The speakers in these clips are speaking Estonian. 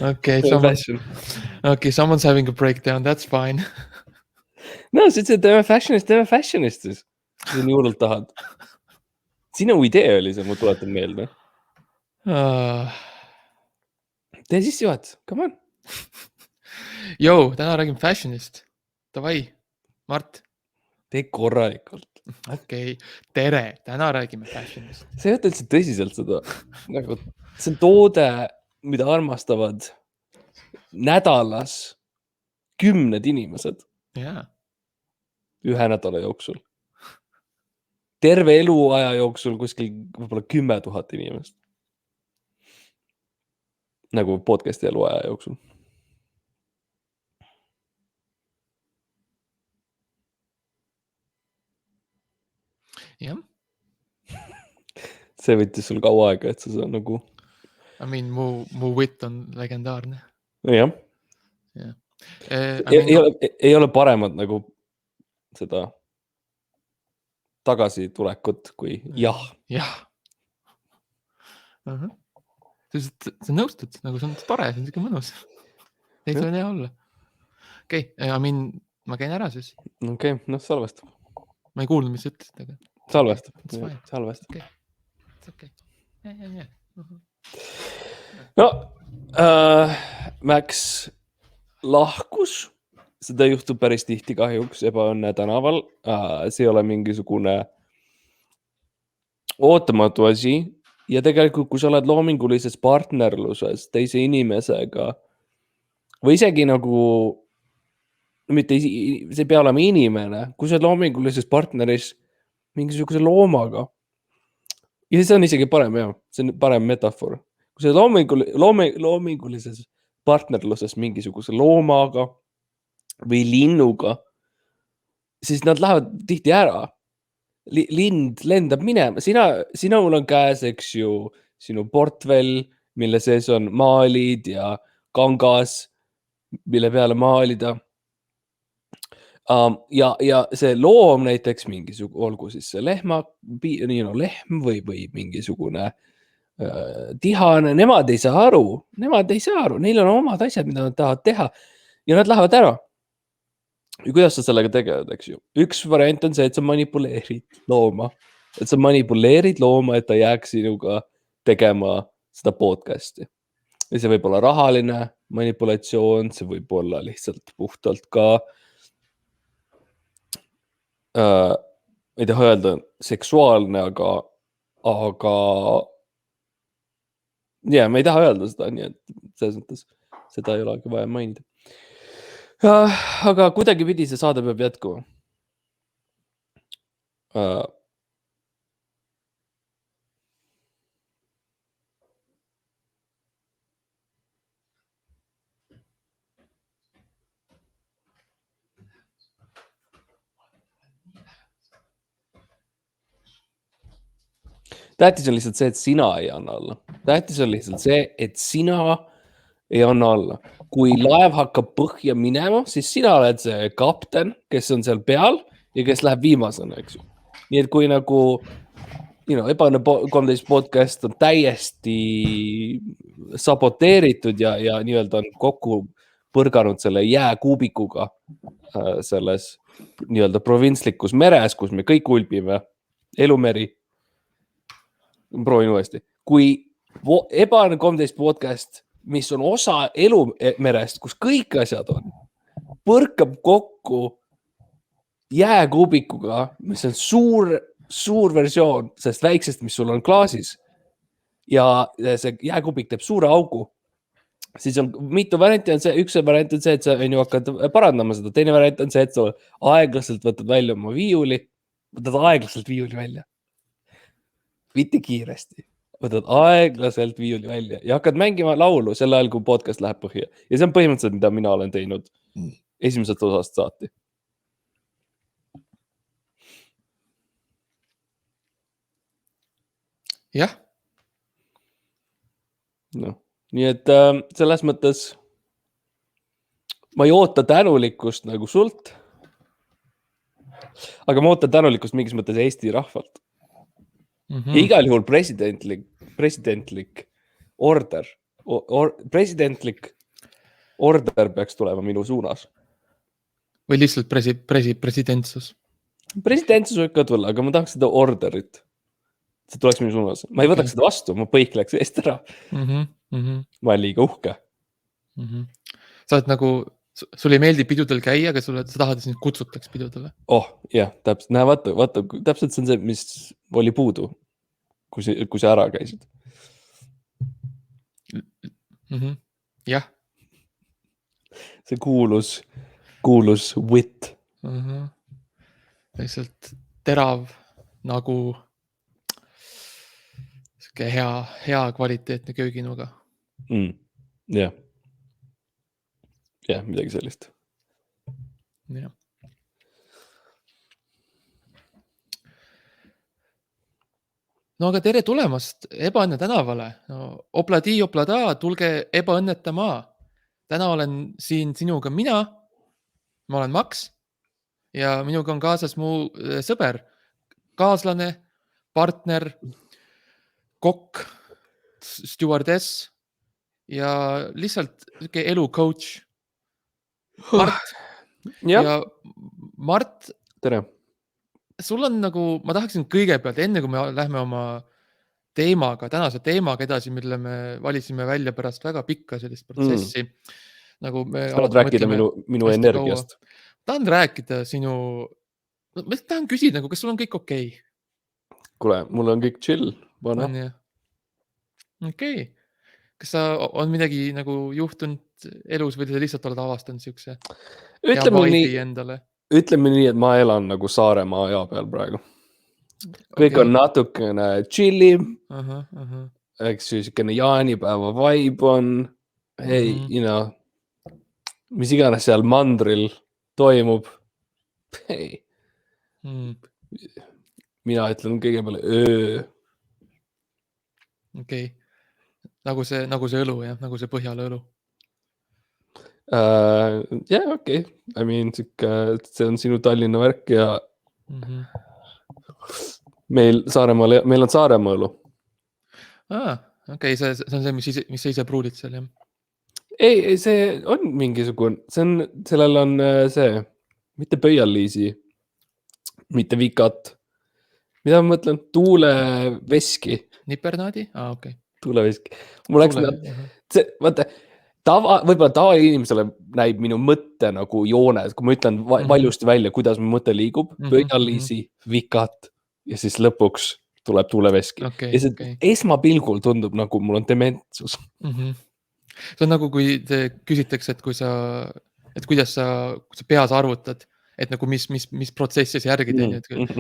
Okay, someone's having a breakdown, that's fine. No, siis teeme fashionist siis. Kui sa nii hullult tahad. Sinu idee oli see, ma tuletan meelde. Tee siis juhat, come on. Joo, täna räägime fashionist. Davai, Mart. Tee korralikult. Okay, tere, täna räägime fashionist. Sa ei võta üldse tõsiselt seda. Nagu, see on toode, mida armastavad nädalas 10 inimesed. Jaa. Ühe nädala jooksul. Terve eluaja jooksul kuskil võib-olla 10 000 inimest. Nagu podcasti eluaja jooksul. Jah. See võttis sul kaua aega, et sa nagu... I mean, mu wit on legendaarne. Jah. Yeah. Ei ole paremad nagu seda tagasitulekut kui jah. Jah. Sa nõustud, nagu see on tore, see on siuke mõnus. Neid on hea olla. Okay, I mean, ma käin ära siis. Okay, noh, salvestab. Ma ei kuulnud, mis sa ütlesid, aga... Salvestab. Okay. It's okay. Yeah. No, Max lahkus. Seda juhtub päris tihti kahjuks ebaõnne tänaval. See ei ole mingisugune ootamatu asi. Ja tegelikult, kui sa oled loomingulises partnerluses teise inimesega või isegi nagu, mitte see ei pea olema inimene, kui sa oled loomingulises partneris mingisuguse loomaga. Ja see on isegi parem, jah. See on parem metafoor. Kui sa oled loomingulises partnerluses mingisuguse loomaga või linnuga, siis nad lähevad tihti ära. Lind lendab minema. Sinul on käes, eks ju, sinu portfell, mille sees on maalid ja kangas, mille peale maalida. Ja see loom näiteks olgu siis see lehm või mingisugune tihane, nemad ei saa aru, neil on omad asjad, mida nad tahavad teha ja nad lähevad ära. Ja kuidas sa sellega tegeled, eks ju? Üks variant on see, et sa manipuleerid looma, et ta jääks sinuga tegema seda podcasti. Ja see võib olla rahaline manipulatsioon, see võib olla lihtsalt puhtalt ka ei taha öelda seksuaalne, aga ja ma ei taha öelda seda, nii et selles mõttes seda ei ole vaja mainida. Aga kuidagi pidi see saade peab jätkuma. Tähtis on lihtsalt see, et sina ei anna alla. Tähtis on lihtsalt see, et sina ei anna alla. Kui laev hakkab põhja minema, siis sina oled see kapten, kes on seal peal ja kes läheb viimasena, eks ju. Nii et kui nagu Ebaõnne 13 podcast on täiesti saboteeritud ja nii-öelda on kokku põrganud selle jääkuubikuga selles nii-öelda provintslikus meres, kus me kõik ulbime, elumeri. Proovin uuesti. Kui Ebaõnne 13 podcast, mis on osa elumerest, kus kõik asjad on, põrkab kokku jääkuubikuga, mis on suur versioon sellest väiksest, mis sul on klaasis ja see jääkuubik teeb suure augu, siis on mitu varianti. Üks variant on see, et sa hakkad parandama seda. Teine variant on see, et sa aeglaselt võtad välja oma viiuli. Võtad aeglaselt viiuli välja. Mitte kiiresti. Võtad aeglaselt viiuli välja ja hakkad mängima laulu sel ajal, kui podcast läheb põhja. Ja see on põhimõtteliselt, mida mina olen teinud esimesest osast saati. Jah. No, nii et selles mõttes ma ei oota tänulikkust nagu sult, aga ma ootan tänulikkust mingis mõttes Eesti rahvalt. Ja igal juhul presidentlik order presidentlik order peaks tulema minu suunas. või lihtsalt presidentsus. Presidentsus võib ka tulla, aga ma tahaks seda orderit. See tuleks minu suunas. Ma ei võtaks seda vastu, mu põik läks eest ära. Ma olen liiga uhke. Sa oled nagu, sul ei meeldi pidudel käia, aga sa tahad, et sind kutsutaks pidudele. Jah, täpselt. Näe, vaata, täpselt see on see, mis oli puudu, kui sa ära käisid. Jah. See kuulus wit. Lihtsalt terav nagu siuke hea kvaliteetne kööginuga. Jah, midagi sellist. Jah. No aga tere tulemast Ebaõnne tänavale. No, opladi, oplada, tulge ebaõnnetama. Täna olen siin sinuga mina. Ma olen Max ja minuga on kaasas mu sõber, kaaslane, partner, kokk, stewardess ja lihtsalt elu coach. Mart. Ja Mart. Tere. Sul on nagu, ma tahaksin kõigepealt, enne kui me lähme oma tänase teemaga edasi, mille me valisime välja pärast väga pikka sellist protsessi. Nagu me tahad rääkida minu energiast. Tahan rääkida ma tahan küsida, kas sul on kõik okei? Kuule, mul on kõik chill. Okei. Kas on midagi nagu juhtunud elus või te lihtsalt oled avastanud siukse hea vibe'i endale? Ütleme nii, et ma elan nagu Saaremaa aja peal praegu. Kõik on natukene chillim. Eks siukene jaanipäeva vibe on. Hei, mis iganes seal mandril toimub. Hei. Mina ütlen kõigepealt öö. Okei. Nagu see õlu, jah? Nagu see Põhjala õlu. Okei. I mean, see on sinu Tallinna värk ja meil on Saaremaa õlu. Okei, see on see, mis sa ise pruulid seal, jah? Ei, see on mingisugune, sellel on see, mitte pöialliisi, mitte vikat. Mida ma mõtlen? Tuuleveski. Nipernaadi? Okei. Tuuleveski. Mul läks vaata, võib-olla tavainimesele näib minu mõtte nagu joones, kui ma ütlen valjusti välja, kuidas mu mõte liigub, pöialliisi, vikat ja siis lõpuks tuleb tuuleveski. Ja see esmapilgul tundub nagu mul on dementsus. See on nagu, kui te küsitakse, et kuidas sa peas arvutad, et nagu mis protsessi sa järgid,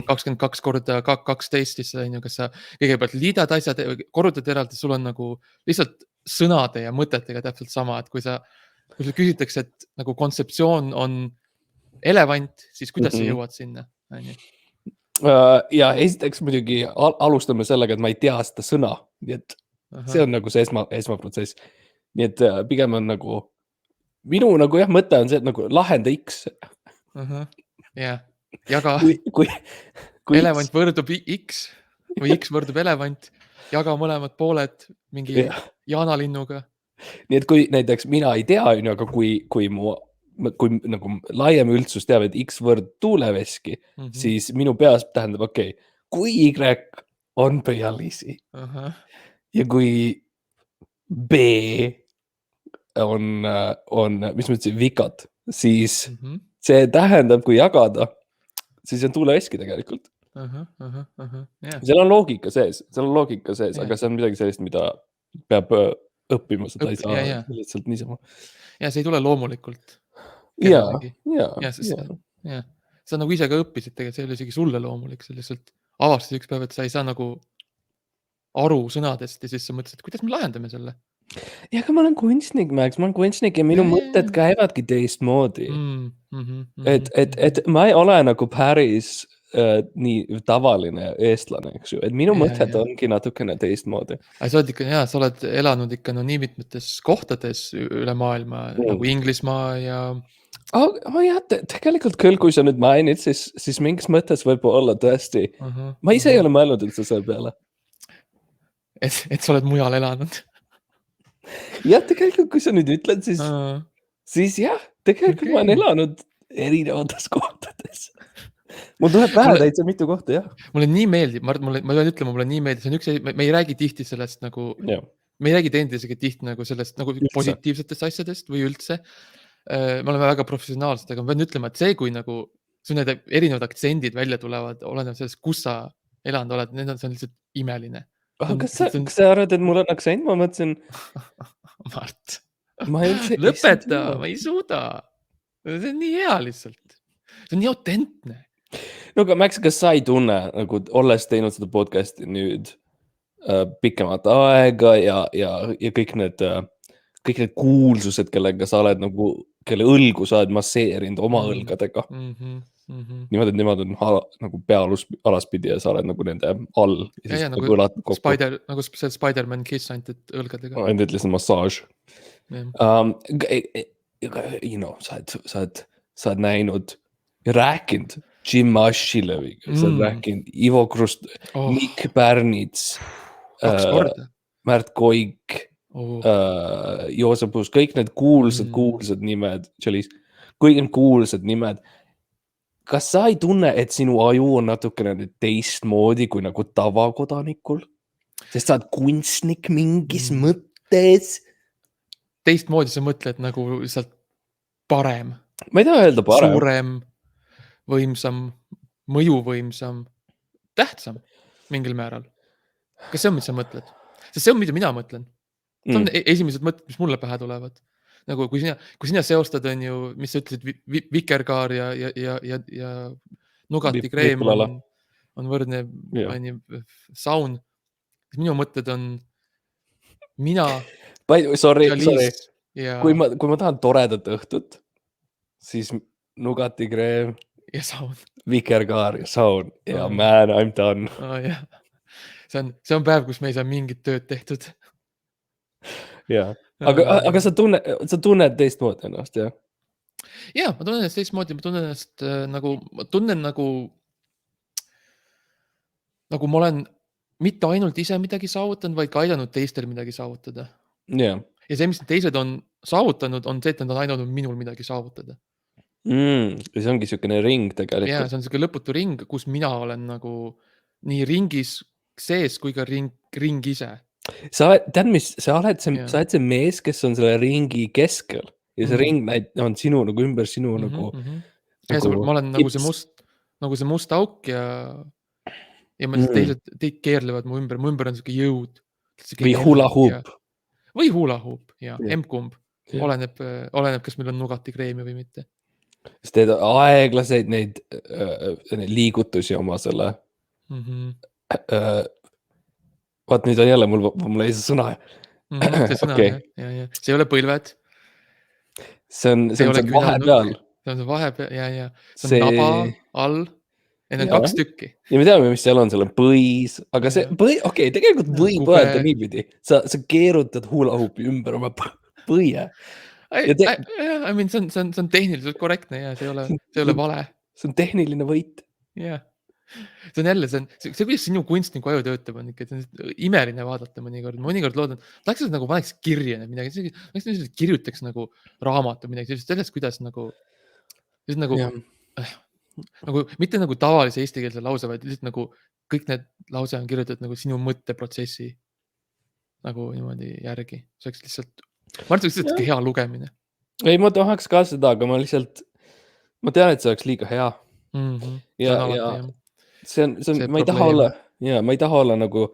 22 korda 12, siis kas sa kõigepealt liidad asjad, korrutad eraldi, sul on nagu lihtsalt sõnade ja mõtetega täpselt sama, et kui sul küsitakse, et nagu kontseptsioon on elevant, siis kuidas sa jõuad sinna? Ja esiteks muidugi alustame sellega, et ma ei tea seda sõna, nii et see on nagu see esmaprotsess. Nii et pigem on nagu, minu nagu mõte on see, et nagu lahenda X. Jaga elevant võrdub X või X võrdub elevant, jaga mõlemad pooled mingi jaanalinnuga. Nii et kui näiteks mina ei tea, aga kui nagu laiem üldsus teab, et X võrd tuuleveski, siis minu peas tähendab, kui Y on pöialliisi ja kui B on, mis ma ütlesin, vikat, siis see tähendab, kui jagada, siis on tuuleveski tegelikult. Seal on loogika sees, aga see on midagi sellist, mida peab õppima, seda ei saa lihtsalt niisama. Ja see ei tule loomulikult. Ja. Sa nagu ise ka õppisid tegelikult, see ei ole isegi sulle loomulik, sa lihtsalt avastasid üks päev, et sa ei saa nagu aru sõnadest ja siis sa mõtlesid, et kuidas me lahendame selle? Ja, aga ma olen kunstnik, Max, ma olen kunstnik ja minu mõtted käivadki teistmoodi. Et ma ei ole nagu päris nii tavaline eestlane, eks ju, et minu mõtted ongi natukene teistmoodi. Sa oled elanud ikka nii mitmetes kohtades üle maailma, nagu Inglismaa ja... Tegelikult küll, kui sa nüüd mainid, siis mingis mõttes võib olla tõesti. Ma ise ei ole mõelnud üldse selle peale. Et sa oled mujal elanud. ja tegelikult, kui sa nüüd ütled, siis jah, tegelikult ma olen elanud erinevates kohtades. mul tuleb pähe täitsa mitu kohta, jah. Mulle nii meeldib, Mart, ma pean ütlema, mulle nii meeldib, see on üks, me ei räägi tihti sellest nagu, me ei räägi teineteisega tihti nagu sellest nagu positiivsetest asjadest või üldse. Me oleme väga professionaalsed, aga ma pean ütlema, et see, kui nagu sul need erinevad aktsendid välja tulevad, oleneb sellest, kus sa elanud oled, see on lihtsalt imeline. Kas sa arvad, et mul on aktsent? Ma mõtlesin... Mart, lõpeta, ma ei suuda. See on nii hea lihtsalt. See on nii autentne. No aga Max, kas sa ei tunne, nagu olles teinud seda podcasti nüüd pikemat aega ja kõik need kuulsused, kellega sa oled nagu, kelle õlgu sa oled masseerinud oma õlgadega. Niimoodi, et nemad on nagu pea alaspidi ja sa oled nagu nende all. Ja nagu see Spider-Man kiss ainult õlgadega. Ainult ütlesin massaaž. Sa oled näinud ja rääkinud Jim Ashileviga, sa oled rääkinud Ivo Krust, Mikk Pärnits, Märt Koik, Joosep Uus, kõik need kuulsad nimed, kõik need kuulsad nimed. Kas sa ei tunne, et sinu aju on natukene teistmoodi kui nagu tavakodanikul? Sest sa oled kunstnik mingis mõttes. Teistmoodi sa mõtled nagu lihtsalt parem. Ma ei taha öelda parem. Suurem, võimsam, mõjuvõimsam, tähtsam mingil määral. Kas see on, mis sa mõtled? Sest see on, mida mina mõtlen. See on esimesed mõtted, mis mulle pähe tulevad. Nagu kui sina seostad, on ju, mis sa ütlesid, Vikerkaar ja Nugati kreem on võrdne saun. Minu mõtted on mina. Sorry. Kui ma tahan toredat õhtut, siis Nugati kreem ja saun. Vikerkaar ja saun ja man, I'm done. See on päev, kus me ei saa mingit tööd tehtud. Jaa. Aga sa tunned teistmoodi ennast, jah? Jaa, ma tunnen ennast teistmoodi, ma tunnen nagu ma olen mitte ainult ise midagi saavutanud, vaid ka aidanud teistel midagi saavutada. Jaa. Ja see, mis teised on saavutanud, on see, et nad on aidanud minul midagi saavutada. See ongi selline ring tegelikult. Jaa, see on selline lõputu ring, kus mina olen nagu nii ringis sees kui ka ring ise. Sa oled see mees, kes on selle ringi keskel ja see ring on sinu nagu ümber sinu nagu. Ma olen nagu see must auk ja teised keerlevad mu ümber on selline jõud. Või hula hoop. Või hula hoop, ja emkumb. Oleneb, kas meil on Nugati kreemi või mitte. Sest teed aeglaseid neid liigutusi oma selle vaat nüüd on jälle, mul ei saa sõna. See sõna, ja. See ei ole põlved. See on vahepeal. See on see vahepeal, ja. See on naba all. Ja need on 2 tükki. Ja me teame, mis seal on põis. Aga see tegelikult võib öelda niipidi. Sa keerutad hula hoopi ümber oma põie. See on tehniliselt korrektne ja see ei ole vale. See on tehniline võit. Jah. See on jälle, see kuidas sinu kunstniku aju töötab on ikka, see on imeline vaadata mõnikord loodan, tahaks nagu paneks kirja midagi, kirjutaks nagu raamatu midagi, sellest kuidas nagu mitte nagu tavalise eestikeelse lause, vaid lihtsalt nagu kõik need lause on kirjutatud nagu sinu mõtteprotsessi nagu niimoodi järgi. See oleks lihtsalt, ma arvan, et see hea lugemine. Ei, ma tahaks ka seda, aga ma tean, et see oleks liiga hea. Ja see on, ma ei taha olla nagu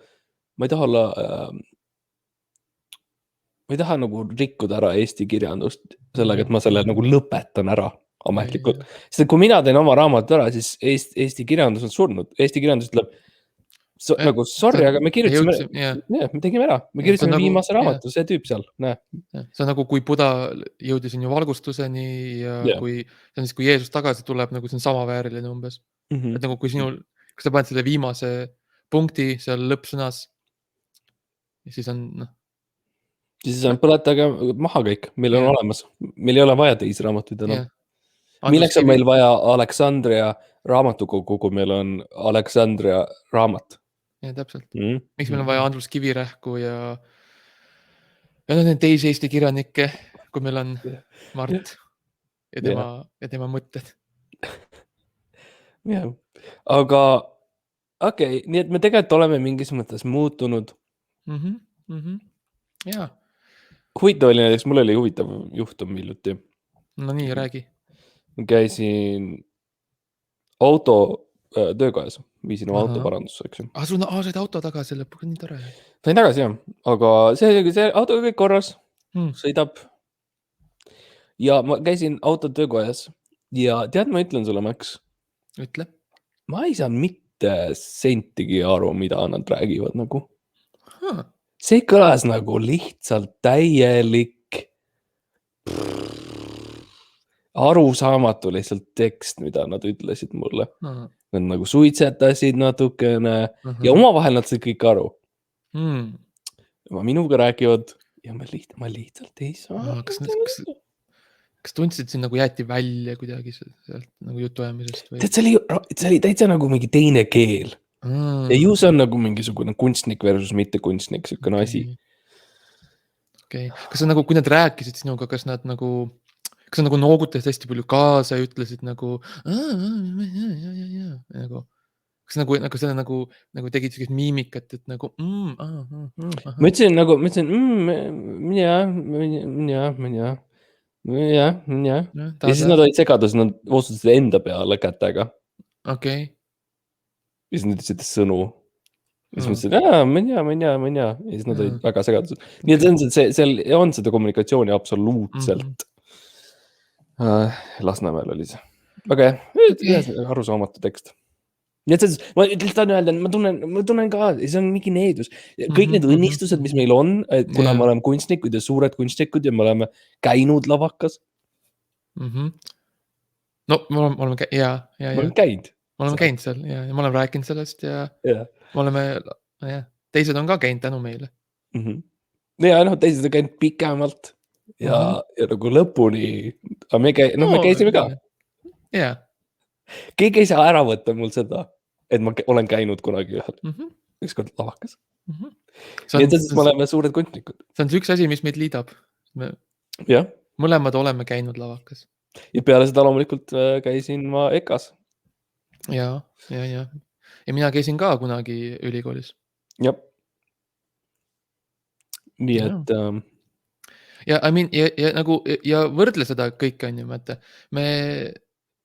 rikkuda ära Eesti kirjandust sellega, et ma selle nagu lõpetan ära ametlikult. Sest kui mina teen oma raamat ära, siis Eesti kirjandus on surnud. Eesti kirjandus ütleb nagu sorry, aga me kirjutasime, me tegime ära. Me kirjutasime viimase raamatu, see tüüp seal. See on nagu, kui Buda jõudis jõvalgustuseni ja kui Jeesus tagasi tuleb, nagu see on sama vääriline umbes. Et nagu kui kas sa paned selle viimase punkti seal lõppsõnas ja siis on siis on põletage maha kõik, meil on olemas, meil ei ole vaja teisi raamatuid enam. Milleks on meil vaja Aleksandria raamatukogu, kui meil on Aleksandria raamat? Ja täpselt. Miks meil on vaja Andrus Kivirähku ja ja on teisi Eesti kirjanikke, kui meil on Mart ja tema mõtted. Jah, aga okei, nii et me tegelikult oleme mingis mõttes muutunud. Jaa. Huvitav oli näiteks, mul oli huvitav juhtum hiljuti. No nii, räägi. Käisin auto töökojas, viisin auto parandusse, eks ju. Said auto tagasi lõpuks, nii tore. Sain tagasi, jah. Aga see auto kõik korras, sõidab. Ja ma käisin auto töökojas ja tead, ma ütlen sulle, Max. Ütle. Ma ei saa mitte sentigi aru, mida nad räägivad nagu. See kõlas nagu lihtsalt täielik arusaamatu lihtsalt tekst, mida nad ütlesid mulle. Nad nagu suitsetasid natukene ja omavahel nad said kõik aru. Minuga räägivad ja ma lihtsalt ei saa. Kas tundsid siin nagu jäeti välja kuidagi sealt nagu jutuajamisest? Tead, see oli täitsa nagu mingi teine keel. Ja ju see on nagu mingisugune kunstnik versus mitte kunstnik, selline asi. Okay. Kas nagu, kui nad rääkisid sinuga, kas nad nagu noogutasid hästi palju kaasa ja ütlesid nagu kas nagu tegid sellist miimikat, et nagu Ma ütlesin ja siis nad olid segadus, nad otsustasid enda peale kätega. Okei. Ja siis nad ütlesid sõnu. Ja siis mõtlesin, mõnja. Ja siis nad olid väga segadused. Nii et seal on seda kommunikatsiooni absoluutselt. Lasnamäel oli see. Aga arusaamatu tekst. Nii et ma tahan öelda, ma tunnen ka, see on mingi needus. Kõik need õnnistused, mis meil on, kuna me oleme kunstnikud ja suured kunstnikud ja me oleme käinud lavakas. No, me oleme käinud. Me oleme käinud seal ja me oleme rääkinud sellest ja me oleme, teised on ka käinud tänu meile. Ja teised on käinud pikemalt ja nagu lõpuni, aga me käisime ka. Jaa. Keegi ei saa ära võtta mul seda, et ma olen käinud kunagi ükskord lavakas. Nii et me oleme suured kunstnikud. See on üks asi, mis meid liidab. Mõlemad oleme käinud lavakas. Ja peale seda loomulikult käisin ma EKAs. Ja mina käisin ka kunagi ülikoolis. Jah. Nii et... Ja võrdle seda kõik on ju,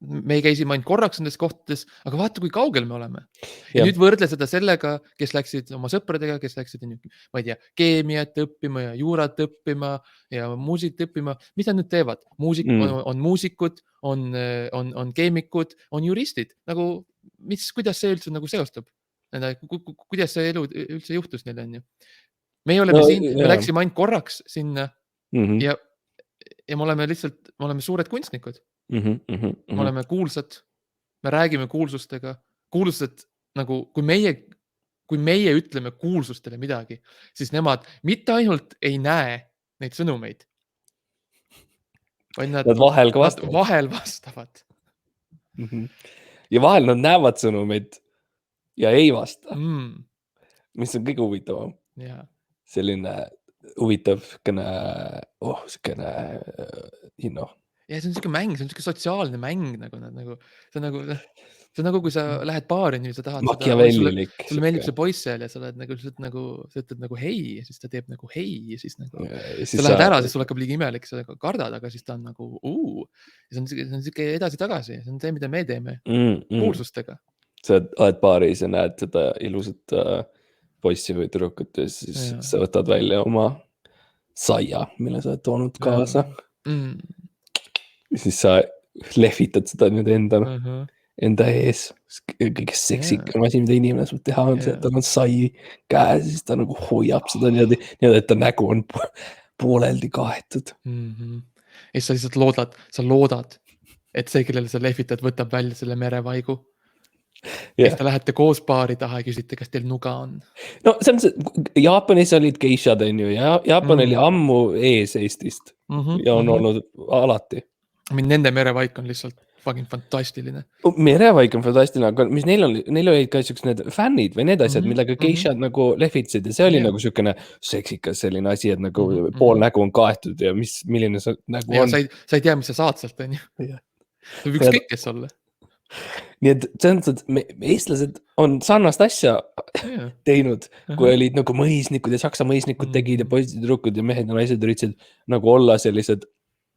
me käisime ainult korraks nendes kohtades, aga vaata, kui kaugel me oleme. Ja nüüd võrdle seda sellega, kes läksid oma sõpradega, kes läksid, ma ei tea, keemiat õppima ja juurat õppima ja muusit õppima. Mis nad nüüd teevad? On muusikud, on keemikud, on juristid. Nagu, kuidas see üldse nagu seostub? Kuidas see elu üldse juhtus neil on ju? Me läksime ainult korraks sinna ja me oleme suured kunstnikud. Me oleme kuulsad, me räägime kuulsustega. Kuulsused, nagu kui meie ütleme kuulsustele midagi, siis nemad mitte ainult ei näe neid sõnumeid, vaid nad vahel vastavad. Ja vahel nad näevad sõnumeid ja ei vasta. Mis on kõige huvitavam. Selline huvitav selline Ja see on selline mäng, see on selline sotsiaalne mäng. See on nagu, kui sa lähed baari, nii sa tahad Machiavellilik. Sulle meeldib see poiss seal ja sa ütled nagu hei ja siis ta teeb nagu hei ja siis nagu sa lähed ära, siis sul hakkab liiga imelik, sa kardad, aga siis ta on nagu ja see on selline edasi-tagasi, see on see, mida me teeme kuulsustega. Sa oled baaris ja näed seda ilusat poissi või tüdrukut ja siis sa võtad välja oma saia, mille sa oled toonud kaasa. Ja siis sa lehvitad seda nüüd enda ees. Kõige seksikam asi, mida inimene saab teha on see, et tal on sai käes, siis ta nagu hoiab seda niimoodi, et ta nägu on pooleldi kaetud. Ja sa lihtsalt loodad, et see, kellele sa lehvitad, võtab välja selle merevaigu. Ja siis te lähete koos baari taha ja küsite, kas teil nuga on. No see on see, Jaapanis olid geishad, ja Jaapan oli ammu ees Eestist ja on olnud alati. Nende merevaik on lihtsalt fucking fantastiline. Merevaik on fantastiline, aga mis neil olid ka siuksed need fännid või need asjad, millega geishad nagu lehvitsid ja see oli nagu siukene seksikas selline asi, et nagu pool nägu on kaetud ja milline see nägu on. Sa ei tea, mis sa saad sealt, on ju. Ükskõik kes olla. Nii et selles mõttes, eestlased on sarnast asja teinud, kui olid nagu mõisnikud ja saksa mõisnikud tegid ja poisid ja tüdrukud ja mehed ja naised üritasid nagu olla sellised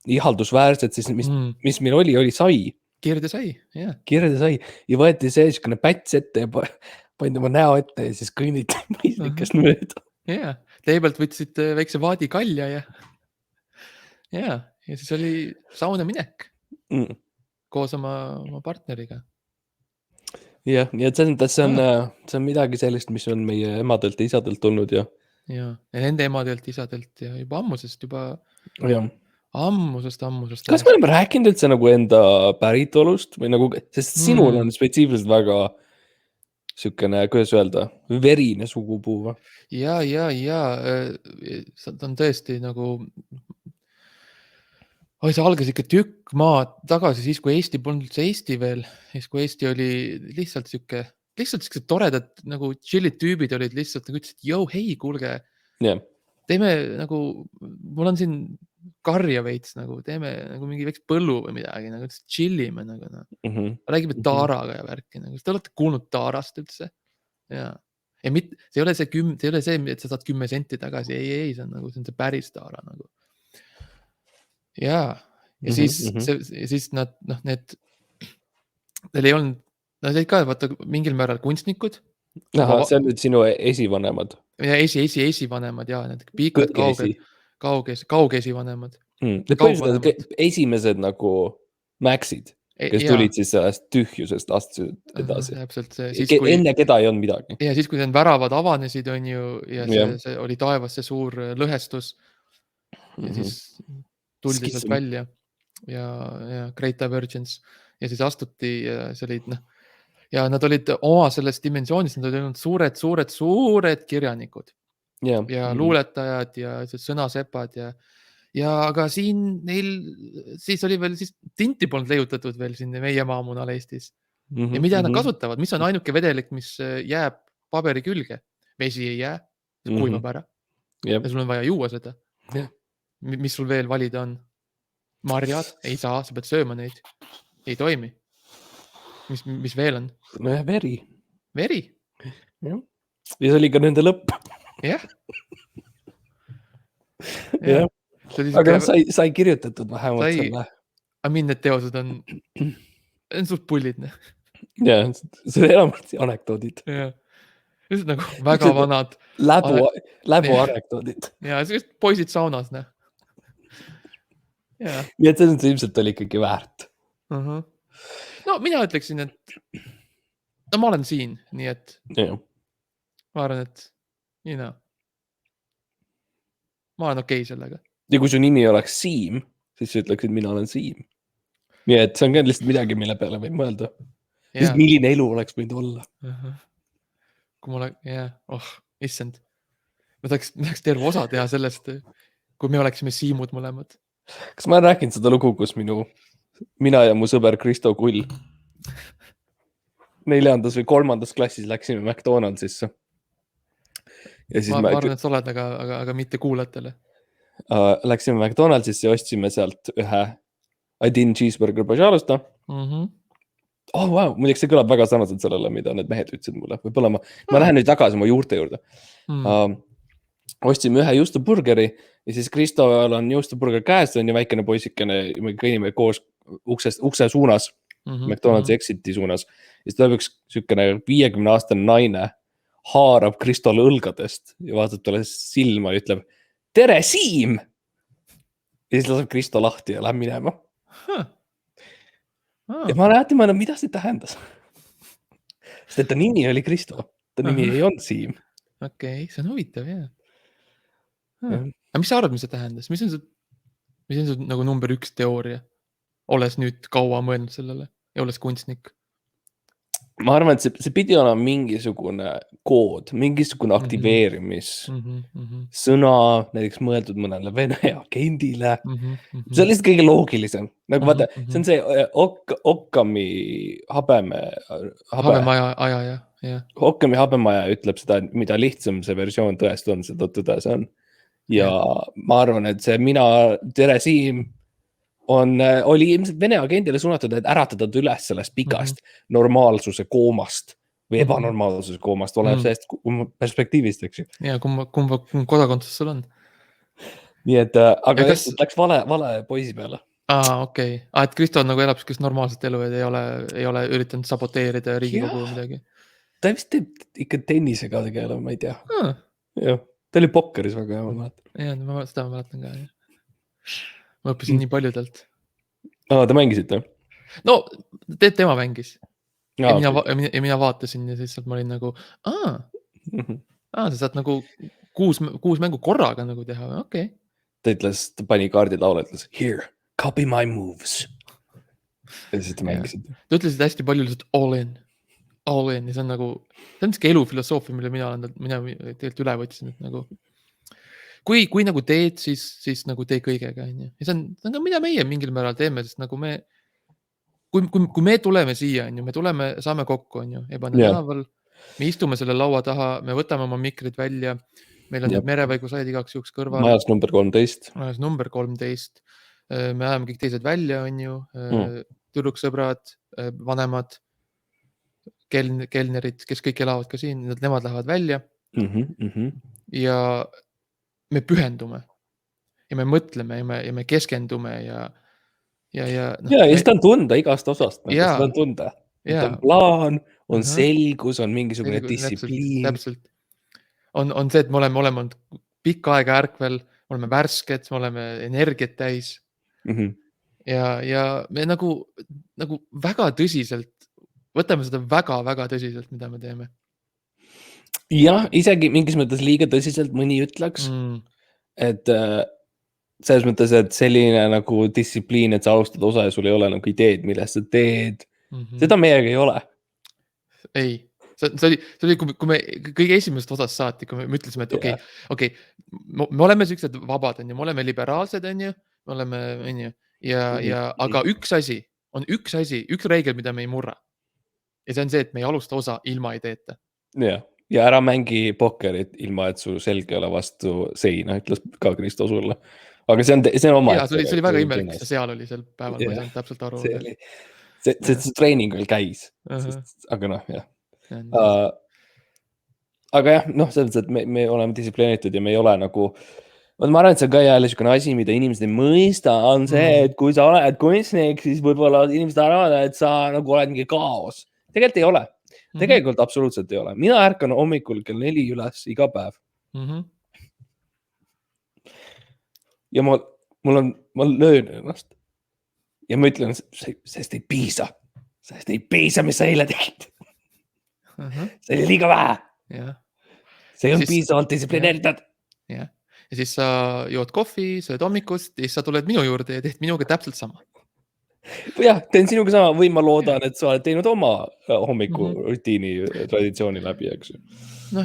ihaldusväärsed, siis mis meil oli sai. Kirde sai, jah. Kirde sai ja võeti see siukene päts ette ja pandi oma näo ette ja siis kõnniti mõisnikest mööda. Jah, tee pealt võtsid väikse vaadi kalja ja siis oli sauna minek koos oma partneriga. Jah, nii et see on midagi sellist, mis on meie emadelt ja isadelt tulnud ja nende emadelt, isadelt ja juba ammusest. Kas me oleme rääkinud üldse nagu enda päritolust või nagu, sest sinul on spetsiifiliselt väga siukene, kuidas öelda, verine sugupuu. Ja see on tõesti nagu, see algas ikka tükk maad tagasi, siis kui Eesti polnud üldse Eesti veel, siis kui Eesti oli lihtsalt siuke toredad nagu chillid tüübid olid lihtsalt nagu ütlesid, hei, kuulge, teeme nagu, mul on siin karja veits nagu, teeme nagu mingi väikse põllu või midagi, nagu chillime nagu, räägime taaraga ja värki, nagu, te olete kuulnud taarast üldse. Ja see ei ole see, et sa saad 10 senti tagasi, ei, see on see päris taara nagu. Ja siis nad, neil ei olnud, nad olid ka vaata mingil määral kunstnikud. See on nüüd sinu esivanemad. Ja esivanemad ja need pikad kaugesivanemad. Esimesed nagu mäksid, kes tulid siis sellest tühjusest astusid edasi. Enne keda ei olnud midagi. Ja siis, kui need väravad avanesid, on ju, ja see oli taevas see suur lõhestus ja siis tuldi sealt välja ja Great Divergence ja siis astuti ja see olid, ja nad olid oma selles dimensioonis, nad olid suured kirjanikud ja luuletajad ja sõnasepad ja aga siin neil siis oli veel, siis tinti polnud leiutatud veel siin meie maamunal Eestis. Ja mida nad kasutavad, mis on ainuke vedelik, mis jääb paberi külge? Vesi ei jää, kuivab ära. Ja sul on vaja juua seda. Mis sul veel valida on? Marjad, ei saa, sa pead sööma neid. Ei toimi. Mis veel on? Nojah, veri. Veri? Ja see oli ka nende lõpp. Jah. Aga sai kirjutatud vähemalt selle. Aga need teosed on suht pullid. Jah, see on enamalt anekdoodid. Jah. See on nagu väga vanad. Läbu anekdoodid. Ja sellist poisid saunas. Nii et see ilmselt oli ikkagi väärt. No mina ütleksin, et ma olen siin, nii et ma arvan, et ma olen okei sellega. Ja kui su nimi oleks Siim, siis sa ütleksid, mina olen Siim. Nii et see on ka lihtsalt midagi, mille peale võib mõelda. Milline elu oleks võinud olla? Kui ma olen, issand. Ma tahaks terve osa teha sellest, kui me oleksime Siimud mõlemad. Kas ma olen rääkinud seda lugu, kus mina ja mu sõber Kristo Kull 4. või 3. klassis läksime McDonaldsisse. Ma arvan, et sa oled, aga mitte kuulajatele. Läksime McDonaldsisse ja ostsime sealt ühe Adin cheeseburger bažalusta. Wow, muideks see kõlab väga sarnaselt sellele, mida need mehed ütlesid mulle. Võibolla ma lähen nüüd tagasi oma juurte juurde. Ostsime ühe juustuburgeri ja siis Kristol on juustuburger käes, on ja väikene poisikene, kõnime koos ukse suunas, McDonaldsi exiti suunas. Ja siis tuleb üks sükene 50-aastane naine haarab Kristole õlgadest ja vaatab talle silma ja ütleb, tere Siim! Ja siis laseb Kristo lahti ja läheb minema. Ja ma räätin, mida see tähendas. Sest et ta nimi oli Kristo, ta nimi ei olnud Siim. Okei, see on huvitav, jah. Aga mis sa arvad, mis see tähendas? Mis on see nagu number 1 teooria? Olles nüüd kaua mõelnud sellele ja olles kunstnik? ma arvan, et see pidi olema mingisugune kood, mingisugune aktiveerimissõna, näiteks mõeldud mõnele Vene agendile. See on lihtsalt kõige loogilisem. Nagu vaata, see on see Occami habemaja, jah. Occami habemaja ütleb seda, mida lihtsam see versioon tõest on, seda tõde see on. Ja ma arvan, et see Tere Siim oli ilmselt Vene agendile suunatud, et äratada ta üles sellest pikast normaalsuse koomast või ebanormaalsuse koomast, oleneb sellest perspektiivist, eks ju. Ja kumb kodakondsus sul on? Nii et, aga läks vale poisi peale. Okei. Et Kristo nagu elab sükest normaalset elu, et ei ole üritanud saboteerida Riigikogu või midagi. Ta vist teeb ikka tennisega tegelema, ma ei tea. Jah, ta oli pokkeris väga hea, ma mäletan. Jah, seda ma mäletan ka, jah. Ma õppisin nii paljudelt. Te mängisite? No, tema mängis. Ja mina vaatasin ja siis ma olin nagu, sa saad nagu 6 mängu korraga nagu teha, okei. Ta pani kaardi laule, ütles, here, copy my moves. Ja siis ta mängisid. Ta ütlesid hästi palju lihtsalt all in ja see on nagu, see on siuke elufilosoofia, mille mina tegelikult üle võtsin, et nagu kui nagu teed, siis nagu tee kõigega, on ju. Ja see on ka mida meie mingil määral teeme, sest nagu kui me tuleme siia, on ju, me saame kokku, on ju, Ebane tänaval, me istume selle laua taha, me võtame oma mikrid välja, meil on merevõigusaid igaks juhuks kõrval. Majas number 13. Majas number 13. Me ajame kõik teised välja, on ju, tüdruksõbrad, vanemad, kelnerid, kes kõik elavad ka siin, nemad lähevad välja ja me pühendume ja me mõtleme ja me keskendume ja seda on tunda igast osast. Seda on tunda. On plaan, on selgus, on mingisugune distsipliin. Täpselt. On see, et me oleme olnud pikka aega ärkvel, me oleme värsked, me oleme energiat täis ja me nagu väga tõsiselt, võtame seda väga-väga tõsiselt, mida me teeme. Jah, isegi mingis mõttes liiga tõsiselt mõni ütleks, et selles mõttes, et selline nagu distsipliin, et sa alustad osa ja sul ei ole nagu ideed, millest sa teed. Seda meiega ei ole. Ei, see oli, kui me kõige esimesest osast saati, kui me ütlesime, et okei, me oleme sellised vabad, on ju, me oleme liberaalsed, on ju, me oleme, on ju, aga üks reegel, mida me ei murra. Ja see on see, et me ei alusta osa ilma ideeta. Ja ära mängi pokkerit ilma, et su selg ei ole vastu seina, ütles ka Kristo sulle. Aga see on oma. Ja, see oli väga imelik, see seal oli sel päeval, ma ei saanud täpselt aru. See treening veel käis. Aga jah. Aga jah, selles, et me oleme distsiplineeritud ja me ei ole nagu, ma arvan, et see on ka jälle niisugune asi, mida inimesed ei mõista, on see, et kui sa oled kunstnik, siis võib-olla inimesed arvavad, et sa nagu oled mingi kaos. Tegelikult ei ole. Tegelikult absoluutselt ei ole. Mina ärkan hommikul kell 4 üles iga päev. Ja ma löön ennast. Ja ma ütlen, sest ei piisa. Sest ei piisa, mis sa eile tegid. See oli liiga vähe. See on piisavalt distsiplineeritud. Ja siis sa jood kohvi, sööd hommikust ja siis sa tuled minu juurde ja teed minuga täpselt sama. Jah, teen sinuga sama või ma loodan, et sa oled teinud oma hommikurutiini traditsiooni läbi, eks ju.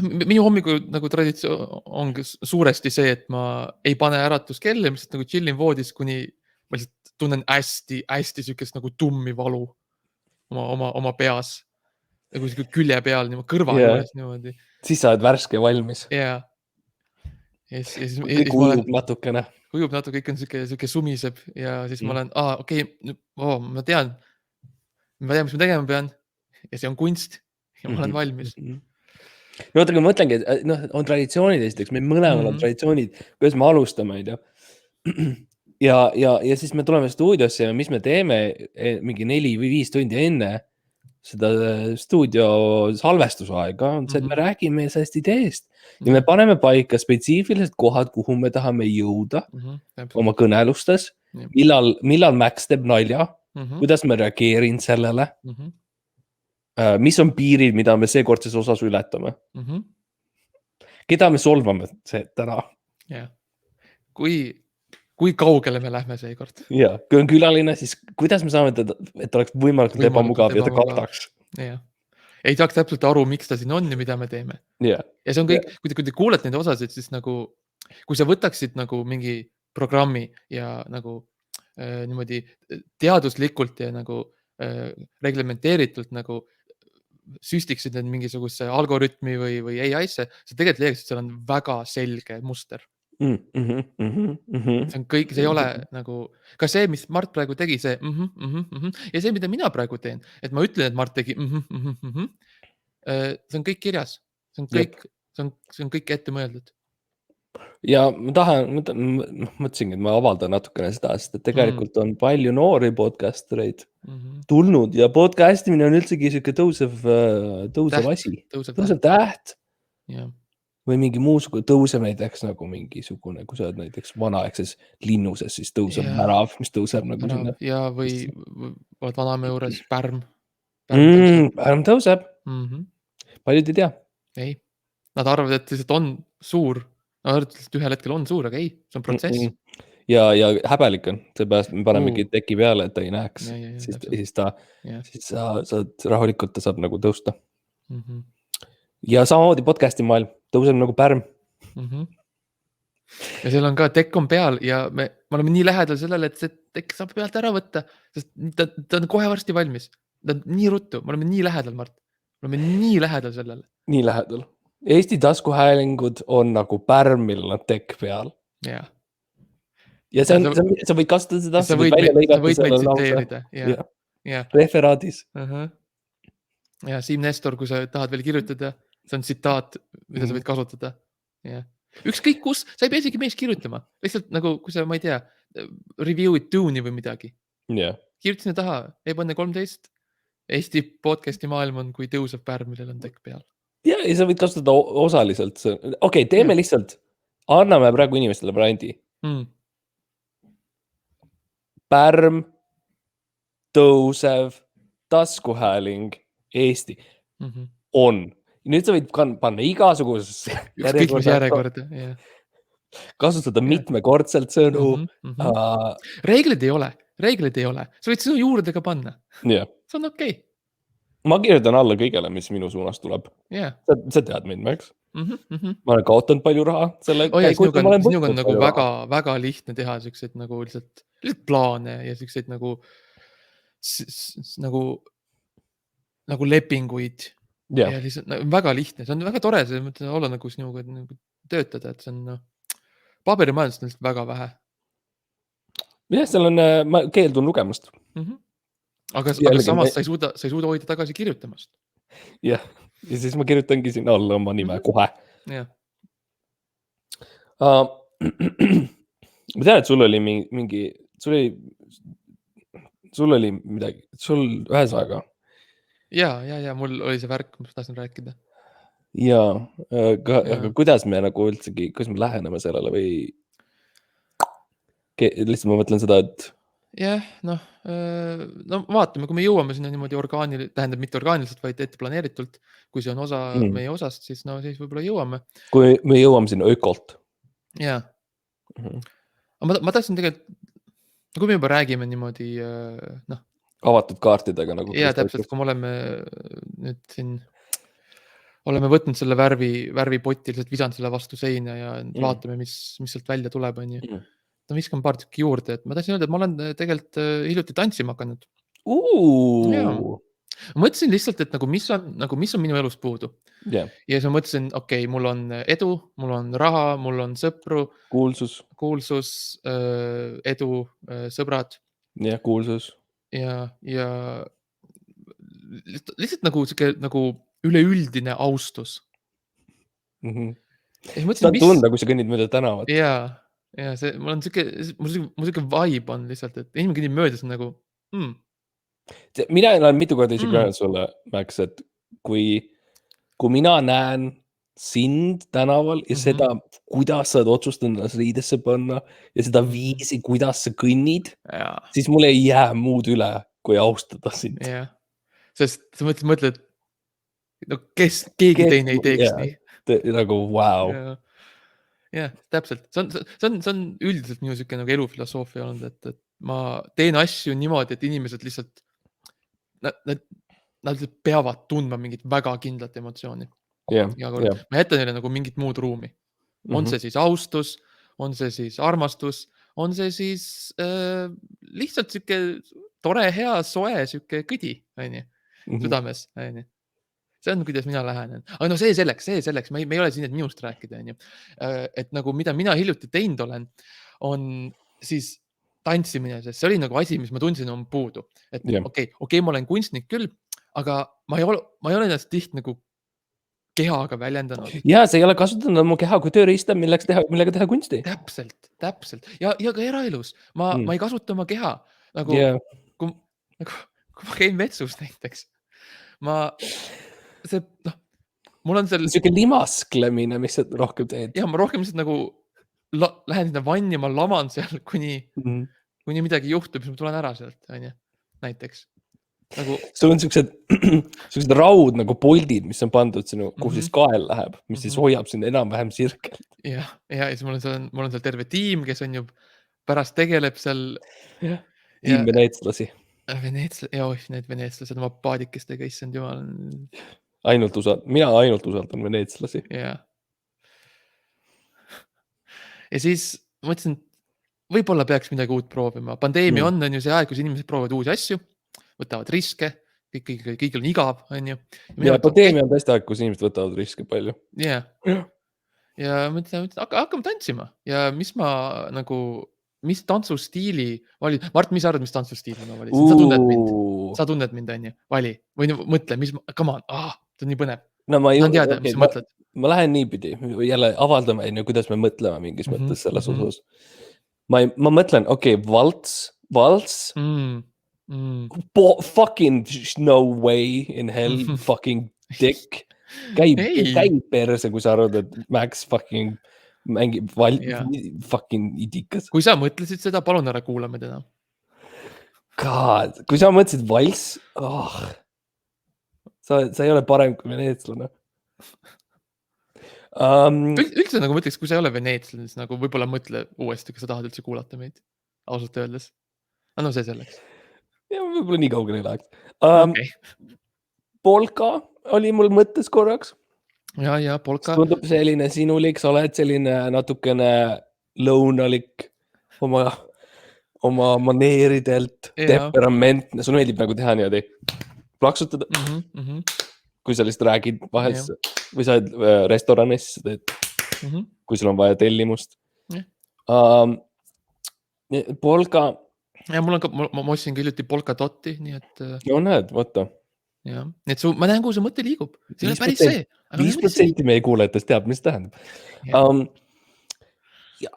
Minu hommiku nagu traditsioon ongi suuresti see, et ma ei pane äratuskelle, ma lihtsalt nagu chillin voodis, kuni ma lihtsalt tunnen hästi sükest nagu tummi valu oma peas. Ja kui külje peal, kõrva juures niimoodi. Siis sa oled värske valmis. Jaa. Kõik ujub natukene. Ujub natuke, kõik on süke sumiseb ja siis ma olen, ma tean, mis ma tegema pean ja see on kunst ja ma olen valmis. No oota, kui ma mõtlengi, et on traditsioonid esiteks, meil mõlemal on traditsioonid, kuidas me alustame, ei tea. Ja siis me tuleme stuudiosse ja mis me teeme mingi 4 või 5 tundi enne seda stuudio salvestusaega on see, et me räägime sellest ideest ja me paneme paika spetsiifilised kohad, kuhu me tahame jõuda oma kõnelustes, millal Max teeb nalja, kuidas me reageerin sellele, mis on piirid, mida me seekordses osas ületame. Keda me solvame täna? Kui kaugele me lähme seekord? Ja, kui on külaline, siis kuidas me saame, et oleks võimalikult ebamugav ja ta kataks? ei saaks täpselt aru, miks ta siin on ja mida me teeme. jah , Ja see on kõik, kui te kuulete neid osasid, siis nagu, kui sa võtaksid nagu mingi programmi ja nagu niimoodi teaduslikult ja nagu reglementeeritult nagu süstiksid need mingisuguse algoritmi või AI-sse, sa tegelikult leiaksid, seal on väga selge muster. See on kõik, see ei ole nagu, ka see, mis Mart praegu tegi, see ja see, mida mina praegu teen, et ma ütlen, et Mart tegi see on kõik kirjas, see on kõik, see on kõik ette mõeldud. ja ma mõtlesingi, et ma avaldan natukene seda, sest et tegelikult on palju noori podcastereid tulnud ja podcast imine on üldsegi siuke tõusev asi, tõusev täht jah. või mingi muusugune tõusev näiteks nagu mingisugune, kui sa oled näiteks vanaaegses linnuses, siis tõuseb värav, mis tõuseb nagu sinna. Ja või oled vanaema juures, pärm tõuseb. Paljud ei tea. Ei, nad arvavad, et lihtsalt on suur. Nad arvavad, et ühel hetkel on suur, aga ei, see on protsess. Ja häbelik on, seepärast me panemegi teki peale, et ta ei näeks. Siis sa saad rahulikult, ta saab nagu tõusta. Ja samamoodi podcasti maailm tõuseb nagu pärm. Ja seal on ka tekk on peal ja me oleme nii lähedal sellele, et see tekk saab pealt ära võtta, sest ta on kohe varsti valmis. Ta on nii ruttu, me oleme nii lähedal, Mart. Me oleme nii lähedal sellele. Nii lähedal. Eesti taskuhäälingud on nagu pärmil nad tekk peal. Jah. Ja sa võid kasutada seda. Sa võid meid tsiteerida. Referaadis. Ja Siim Nestor, kui sa tahad veel kirjutada, see on tsitaat, mida sa võid kasutada. Ükskõik kus, sa ei pea isegi meist kirjutama. Lihtsalt nagu, kui sa, ma ei tea, review it Dune'i või midagi. Kirjuta sinna taha, EBANE13. Eesti podcasti maailm on, kui tõuseb pärm, millel on tekk peal. Ja sa võid kasutada osaliselt. Okei, teeme lihtsalt. Anname praegu inimestele brändi. Pärm, tõusev, taskuhääling, Eesti on. Nüüd sa võid panna igasugusesse järjekorda. Kasutada mitmekordselt sõnu. Reeglid ei ole. Sa võid sõnu juurde ka panna. See on okei. Ma kirjutan alla kõigele, mis minu suunas tuleb. Sa tead mind, Max. Ma olen kaotanud palju raha. Sinuga on nagu väga lihtne teha selliseid nagu lihtsalt plaane ja selliseid nagu lepinguid. Ja lihtsalt väga lihtne. See on väga tore olla nagu sinuga töötada, et see on paberimajandust on lihtsalt väga vähe. Jah, seal on, ma keeldun lugemast. Aga samas sa ei suuda hoida tagasi kirjutamast. Jah, ja siis ma kirjutangi sinna alla oma nime kohe. Jah. Ma tean, et sul oli mingi, sul oli midagi, sul ühesõnaga. Ja, mul oli see värk, mis tahtsin rääkida. Ja, aga kuidas me nagu üldsegi, kuidas me läheneme sellele või lihtsalt ma mõtlen seda, et jah, no vaatame, kui me jõuame sinna niimoodi tähendab mitte orgaaniliselt, vaid ette planeeritult, kui see on osa meie osast, siis võib-olla jõuame. Kui me jõuame sinna ökolt. Jaa. Ma tahtsin tegelikult, kui me juba räägime niimoodi, avatud kaartidega nagu. Ja täpselt, kui me oleme nüüd siin, oleme võtnud selle värvipoti, lihtsalt visanud selle vastu seina ja vaatame, mis sealt välja tuleb, on ju. Ma viskan paar tükki juurde, et ma tahtsin öelda, et ma olen tegelikult hiljuti tantsima hakanud. Ma mõtlesin lihtsalt, et mis on minu elus puudu. Ja siis ma mõtlesin, okei, mul on edu, mul on raha, mul on sõpru. Kuulsus, edu, sõbrad. Ja kuulsus. Ja lihtsalt nagu üleüldine austus. Sa tunda, kui sa kõnnid mööda tänavat. Ja see, mul siuke vibe on lihtsalt, et inimene kõnnib mööda, see on nagu, Mina olen mitu korda isegi öelnud sulle, Max, et kui mina näen sind tänaval ja seda, kuidas sa oled otsustanud ennast riidesse panna ja seda viisi, kuidas sa kõnnid, siis mul ei jää muud üle, kui austada sind. Jah, sest sa mõtled, keegi teine ei teeks nii. Nagu, wow. Jah, täpselt. See on üldiselt minu siuke nagu elufilosoofia olnud, et ma teen asju niimoodi, et inimesed lihtsalt nad peavad tundma mingit väga kindlat emotsiooni. Iga kord. Ma jätan neile nagu mingit muud ruumi. On see siis austus, on see siis armastus, on see siis lihtsalt siuke tore, hea, soe, siuke kõdi, südames, See on, kuidas mina lähenen. Aga no see selleks, me ei ole siin, et minust rääkida, Et nagu, mida mina hiljuti teinud olen, on siis tantsimine, sest see oli nagu asi, mis ma tundsin on puudu. Et okei, ma olen kunstnik küll, aga ma ei ole ennast tihti nagu kehaga väljendanud. Ja sa ei ole kasutanud oma keha kui tööriista, millega teha kunsti. Täpselt. Ja ka eraelus. Ma ei kasuta oma keha. Nagu, kui ma käin vetsus näiteks, mul on seal... Siuke limasklemine, mis sa rohkem teed. Ja ma rohkem lihtsalt nagu lähen sinna vanni, ma laman seal, kuni midagi juhtub, siis ma tulen ära sealt, näiteks. Nagu... Sul on siuksed raud nagu poldid, mis on pandud sinu, kuhu siis kael läheb, mis siis hoiab sind enam-vähem sirkel. Ja siis mul on seal terve tiim, kes on ju pärast tegeleb seal. Tiim veneetslasi. Need veneetslased oma paadikestega, issand jumal. Mina ainult usaldan veneetslasi. Ja siis mõtlesin, võib-olla peaks midagi uut proovima. Pandeemia on ju see aeg, kus inimesed proovivad uusi asju, võtavad riske, kõigil on igav, Ja pandeemia on tõesti aeg, kus inimesed võtavad riske palju. Ja mõtlesin, hakkame tantsima. Ja mis tantsustiili valid? Mart, mis arvad, mis tantsustiili ma valisin? Sa tunned mind, vali. Või mõtle, come on, see on nii põnev. Ma lähen niipidi, jälle avaldame, kuidas me mõtleme mingis mõttes selles osas. Ma mõtlen, valts, fucking no way in hell, fucking dick. Käib perse, kui sa arvad, et Max fucking mängib fucking idikas. Kui sa mõtlesid seda, palun ära kuulame teda. God, kui sa mõtlesid valts, sa ei ole parem kui veneetslane. Üldse nagu mõtleks, kui sa ei ole veneetslane, siis nagu võib-olla mõtle uuesti, kas sa tahad üldse kuulata meid, ausalt öeldes. No see selleks. Ja võib-olla nii kaugel ei läheks. Polka oli mul mõttes korraks. Ja polka. Tundub selline sinulik, sa oled selline natukene lõunalik oma maneeridelt, temperamentne. Sul meeldib nagu teha niimoodi plaksutada. Kui sa lihtsalt räägid vahel või sa oled restoranis, kui sul on vaja tellimust. Polka. Ja mul on ka, ma ostsin hiljuti polka dotti, nii et... No näed, vaata. Ja, nii et ma näen, kuhu see mõte liigub. See on päris see. 5% meie kuulajatest teab, mis tähendab.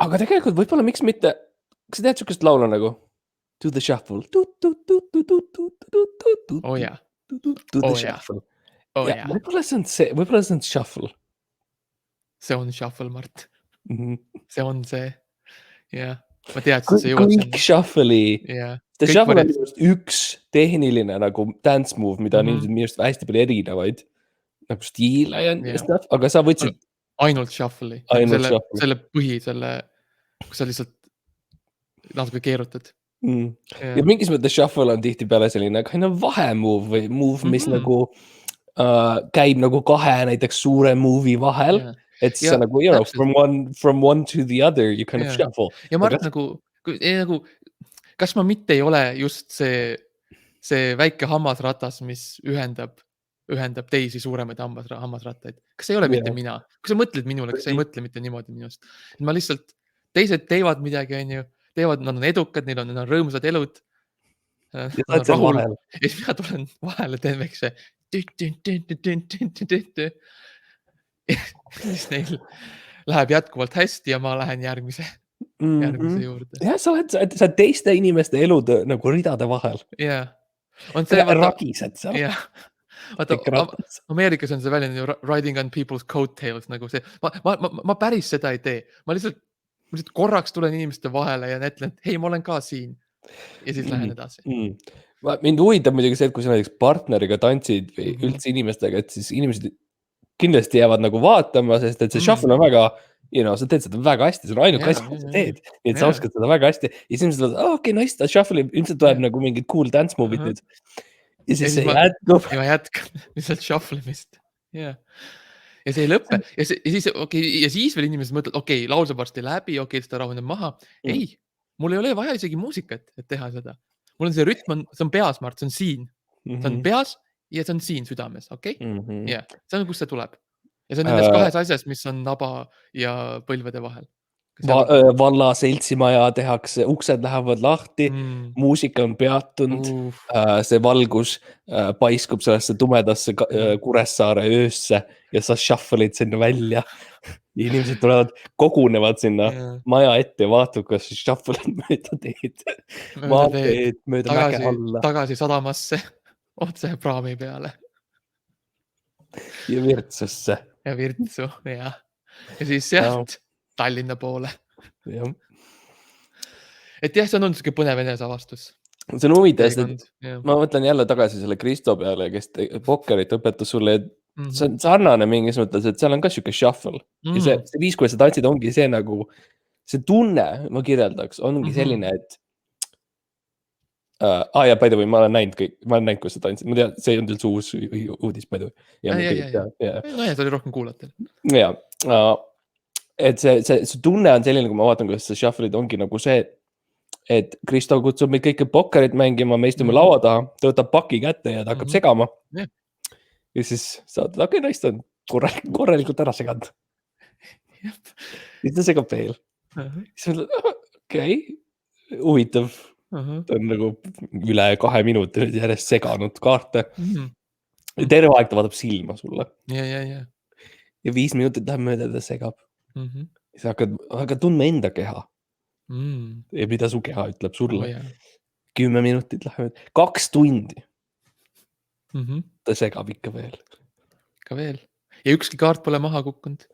Aga tegelikult võib-olla miks mitte... Kas sa tead sukest laula nagu? To the shuffle. Ja. To the shuffle. Võib-olla see on shuffle. See on shuffle, Mart. See on see. Ja. Ma teadsin, see jõuab kõik shuffle'i. Shuffle on üks tehniline nagu dance move, mida on ilmselt minust hästi palju erinevaid nagu stiile ja stuff, aga sa võtsid ainult shuffle'i. Selle põhi, kus sa lihtsalt natuke keerutad. Ja mingis mõttes shuffle on tihti peale selline kind of vahemove või move, mis nagu käib nagu kahe näiteks suure movie vahel. Et sa nagu, from one to the other, you kind of shuffle. Ja Mart nagu, kas ma mitte ei ole just see väike hammasratas, mis ühendab teisi suuremaid hammasrattaid. Kas ei ole mitte mina? Kui sa mõtled minule, kas sa ei mõtle mitte niimoodi minust? Ma lihtsalt, teised teevad midagi, nad on edukad, neil on rõõmsad elud. Rahul. Ja siis mina tulen vahele, teen väikse siis neil läheb jätkuvalt hästi ja ma lähen järgmise juurde. Ja sa oled teiste inimeste elude nagu ridade vahel. Ja. Ragised seal. Ja. Ameerikas on see väljend riding on people's coattails nagu see. Ma päris seda ei tee. Ma lihtsalt korraks tulen inimeste vahele ja ütlen, et hei, ma olen ka siin. Ja siis lähen edasi. Mind huvitab muidugi see, et kui sa näiteks partneriga tantsid või üldse inimestega, et siis inimesed kindlasti jäävad nagu vaatama, sest et see shuffle on väga, sa teed seda väga hästi, see on ainuke asi, mis sa teed, nii et sa oskad seda väga hästi. Ja siis inimesed võtavad, okei, nice, ta shuffle, ilmselt tuleb nagu mingid cool dance move'id nüüd. ja siis siis see ma- jätkub . ja ma jätkan lihtsalt shuffle imist . jah . ja see ei lõpe ja siis ja siis veel inimesed mõtlevad, okei, laul saab varsti läbi, okei, seda rahuneb maha . ei , mul ei ole vaja isegi muusikat , et teha seda . mul on see rütm , see on peas , Mart , see on siin , see on peas ja see on siin südames , okei ? jah , see on , kust see tuleb . ja see on nendes kahes asjas , mis on naba ja põlvede vahel . valla seltsimaja tehakse , uksed lähevad lahti , muusika on peatunud , see valgus paiskub sellesse tumedasse Kuressaare öösse ja sa shuffle'id sinna välja . inimesed tulevad , kogunevad sinna maja ette ja vaatavad , kas sa shuffle'id mööda teed , maanteed mööda mäge alla tagasi sadamasse , otse praami peale ja Virtsusse . ja Virtsu , jah . ja siis sealt Tallinna poole . jah , et jah , see on olnud siuke põnev eneseavastus . see on huvitav , sest ma mõtlen jälle tagasi selle Kristo peale , kes pokkerit õpetas sulle , et see on sarnane mingis mõttes , et seal on ka siuke shuffle ja see viis , kuidas sa tantsid , ongi see nagu , see tunne , ma kirjeldaks , ongi selline , et ja by the way , ma olen näinud kõik , ma olen näinud , kuidas sa tantsid , ma tean , see ei olnud üldse uus uudis , by the way . nojah , see oli rohkem kuulata . ja , et see tunne on selline , kui ma vaatan , kuidas sa shuffle'id , ongi nagu see , et Kristo kutsub meid kõike pokkerit mängima , me istume laua taha , ta võtab paki kätte ja ta hakkab segama . ja siis saad , okei , naist on korralikult ära seganud . siis ta segab veel . siis mõtled , okei , huvitav . ta on nagu üle 2 minuti nüüd järjest seganud kaarte . terve aeg ta vaatab silma sulle . ja 5 minutit läheb mööda , ta segab . siis hakkad tundma enda keha . ja mida su keha ütleb sulle . 10 minutit läheb , 2 tundi . ta segab ikka veel . ikka veel . ja ükski kaart pole maha kukkunud .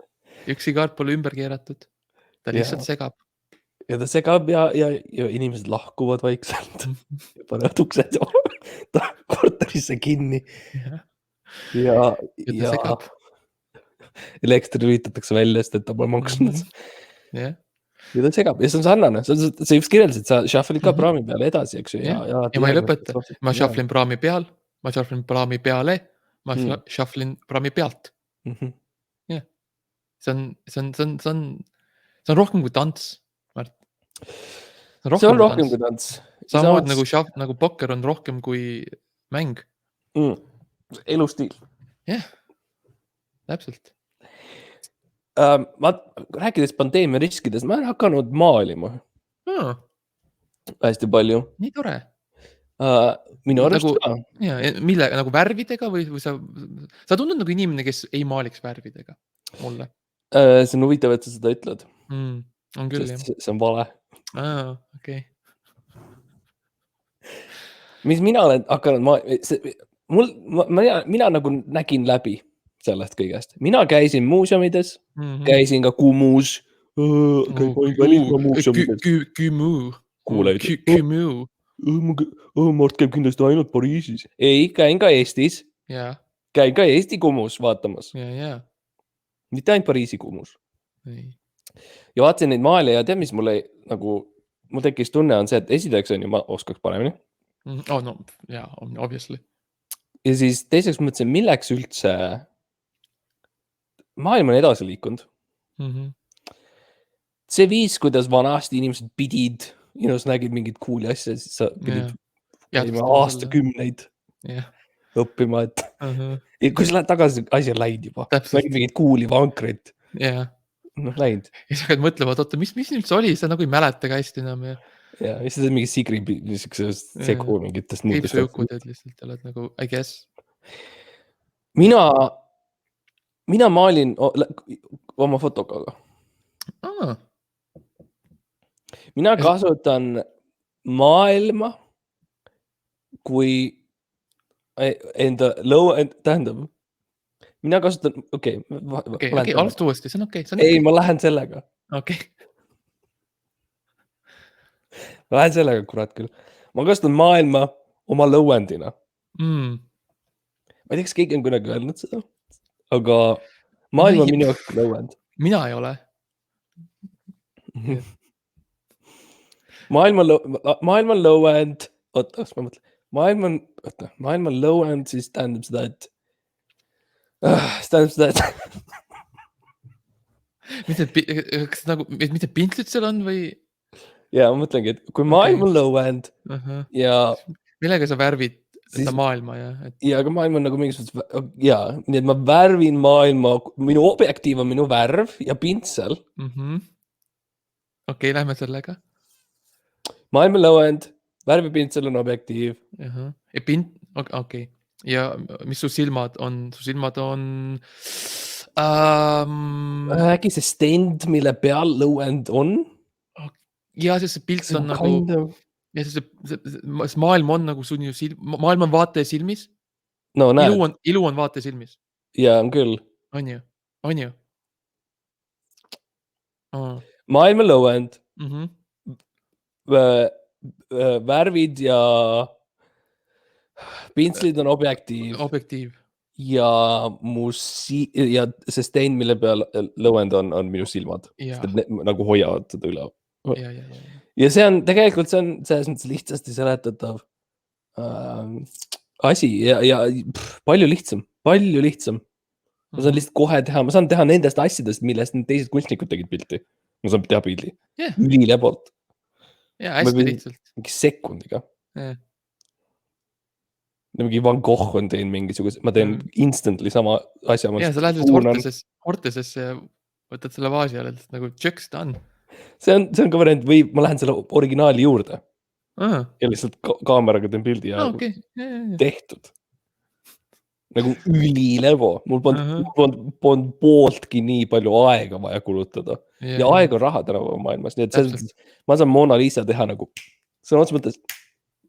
ükski kaart pole ümber keeratud . ta lihtsalt segab . ja ta segab ja inimesed lahkuvad vaikselt . panevad uksed korterisse kinni . ja elektri lülitatakse välja , sest et ta pole maksnud . ja ta segab ja see on sarnane , sa just kirjeldasid , sa shuffle'id ka praami peale edasi , eks ju . ja ma ei lõpeta , ma shuffle'in praami peal , ma shuffle'in praami peale , ma shuffle'in praami pealt . jah , see on rohkem kui tants , Mart . see on rohkem kui tants . samamoodi nagu pokker on rohkem kui mäng . elustiil . jah , täpselt . rääkides pandeemia riskidest , ma olen hakanud maalima hästi palju . nii tore . minu arust nagu, ka . ja millega , nagu värvidega või sa tundud nagu inimene , kes ei maaliks värvidega mulle . see on huvitav , et sa seda ütled . on küll , jah . see on vale . okei . mis mina olen hakanud , mina nagu nägin läbi sellest kõigest . mina käisin muuseumides , käisin ka Kumus . kuule , Mart käib kindlasti ainult Pariisis . ei , käin ka Eestis . käin ka Eesti Kumus vaatamas . mitte ainult Pariisi Kumus . ja vaatasin neid maale ja tead , mis mulle nagu , mul tekkis tunne on see , et esiteks on ju , ma oskaks paremini . no jaa , obviously . ja siis teiseks mõtlesin , milleks üldse maailm on edasi liikunud . see viis , kuidas vanasti inimesed pidid , sa nägid mingit cool'i asja , siis sa pidid aastakümneid õppima , et ja kui sa lähed tagasi , asi on läinud juba . nägid mingit cool'i vankrit . läinud . ja sa hakkad mõtlema , et oota , mis üldse oli , sa nagu ei mäleta ka hästi enam . ja siis sa teed mingi sigri , niisugusest segu mingitest muudest . kiipsujukud lihtsalt oled nagu , I guess . mina maalin oma fotokaga . mina kasutan maailma kui enda tähendab , mina kasutan , okei , alusta uuesti , see on okei . ei , ma lähen sellega . okei . ma lähen sellega , kurat küll . ma kasutan maailma oma lõuendina . ma ei tea , kas keegi on kunagi öelnud seda , aga maailm on minu jaoks lõuend . mina ei ole . maailm on lõuend , oota , kas ma mõtlen , maailm on oota, maailma low end siis tähendab seda, et kas nagu, mis need pintslid seal on või? ja ma mõtlengi, et kui maailm on low end ja millega sa värvid Siis- seda maailma ja ja aga maailm on nagu mingisugused ja nii et ma värvin maailma, minu objektiiv on minu värv ja pintsel. Okei, lähme sellega. Maailm on low end, värvipintsel on objektiiv. Ja okei. Ja mis su silmad on? Su silmad on Äkki see stand, mille peal low end on? ja see pilt on nagu ja see maailm on nagu su maailm on vaataja silmis. No näed. Ilu on vaataja silmis. Ja on küll. On ju? Maailm on low end. Värvid ja pintslid on objektiiv. Ja ja see stand, mille peal low end on minu silmad. Nagu hoiavad seda üle. Ja see on tegelikult, see on selles mõttes lihtsasti seletatav asi ja palju lihtsam. Ma saan lihtsalt kohe teha, ma saan teha nendest asjadest, millest need teised kunstnikud tegid pilti. Ma saan teha pildi. Ülilebalt. Ja hästi lihtsalt. Mingi sekundiga. Mingi Van Gogh on teinud mingisuguse, ma teen instantly sama asja. Ja sa lähed Hortesesse ja võtad selle vaasi ja oled nagu tšöks ta on. See on ka variant või ma lähen selle originaali juurde ja lihtsalt kaameraga teen pildi ja tehtud. Nagu ülilebo. Mul polnud pooltki nii palju aega vaja kulutada. Ja aeg on raha tänapäeva maailmas. Nii et ma saan Mona Lisa teha nagu sõna otseses mõttes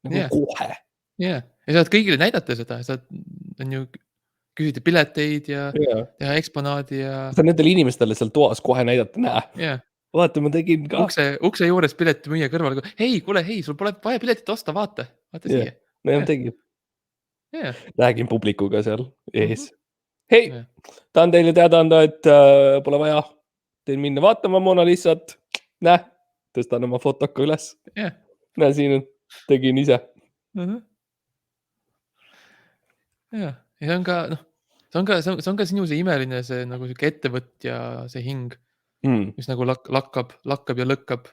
nagu kohe. Ja saad kõigile näidata seda. Saad küsida pileteid ja teha eksponaadi ja saan nendele inimestele seal toas kohe näidata, näe. Vaata, ma tegin ka. Ukse juures pileti müüa kõrval. Hei, sul pole vaja piletit osta, vaata siia. No jah, tegin. Räägin publikuga seal ees. Hei, tahan teile teada anda, et pole vaja teil minna vaatama Mona Lisat. Näe, tõstan oma fotoka üles. Näe, siin tegin ise. Ja see on ka sinu see imeline see nagu siuke ettevõtja see hing, mis nagu lakkab ja lõkkab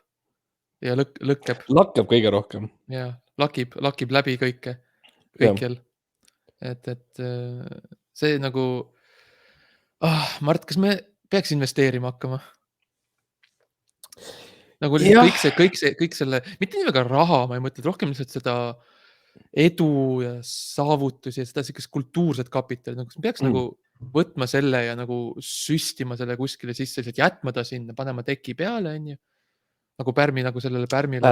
ja lõkkab. Lakkab kõige rohkem. Ja lakib läbi kõikjal. Et see nagu Mart, kas me peaks investeerima hakkama? Nagu kõik selle, mitte nii väga raha, ma ei mõtle, rohkem lihtsalt seda edu ja saavutusi ja seda siukest kultuurset kapitali, nagu me peaks nagu võtma selle ja nagu süstima selle kuskile sisse, jätma ta sinna, panema teki peale, on ju. Nagu pärmi, nagu sellele pärmile.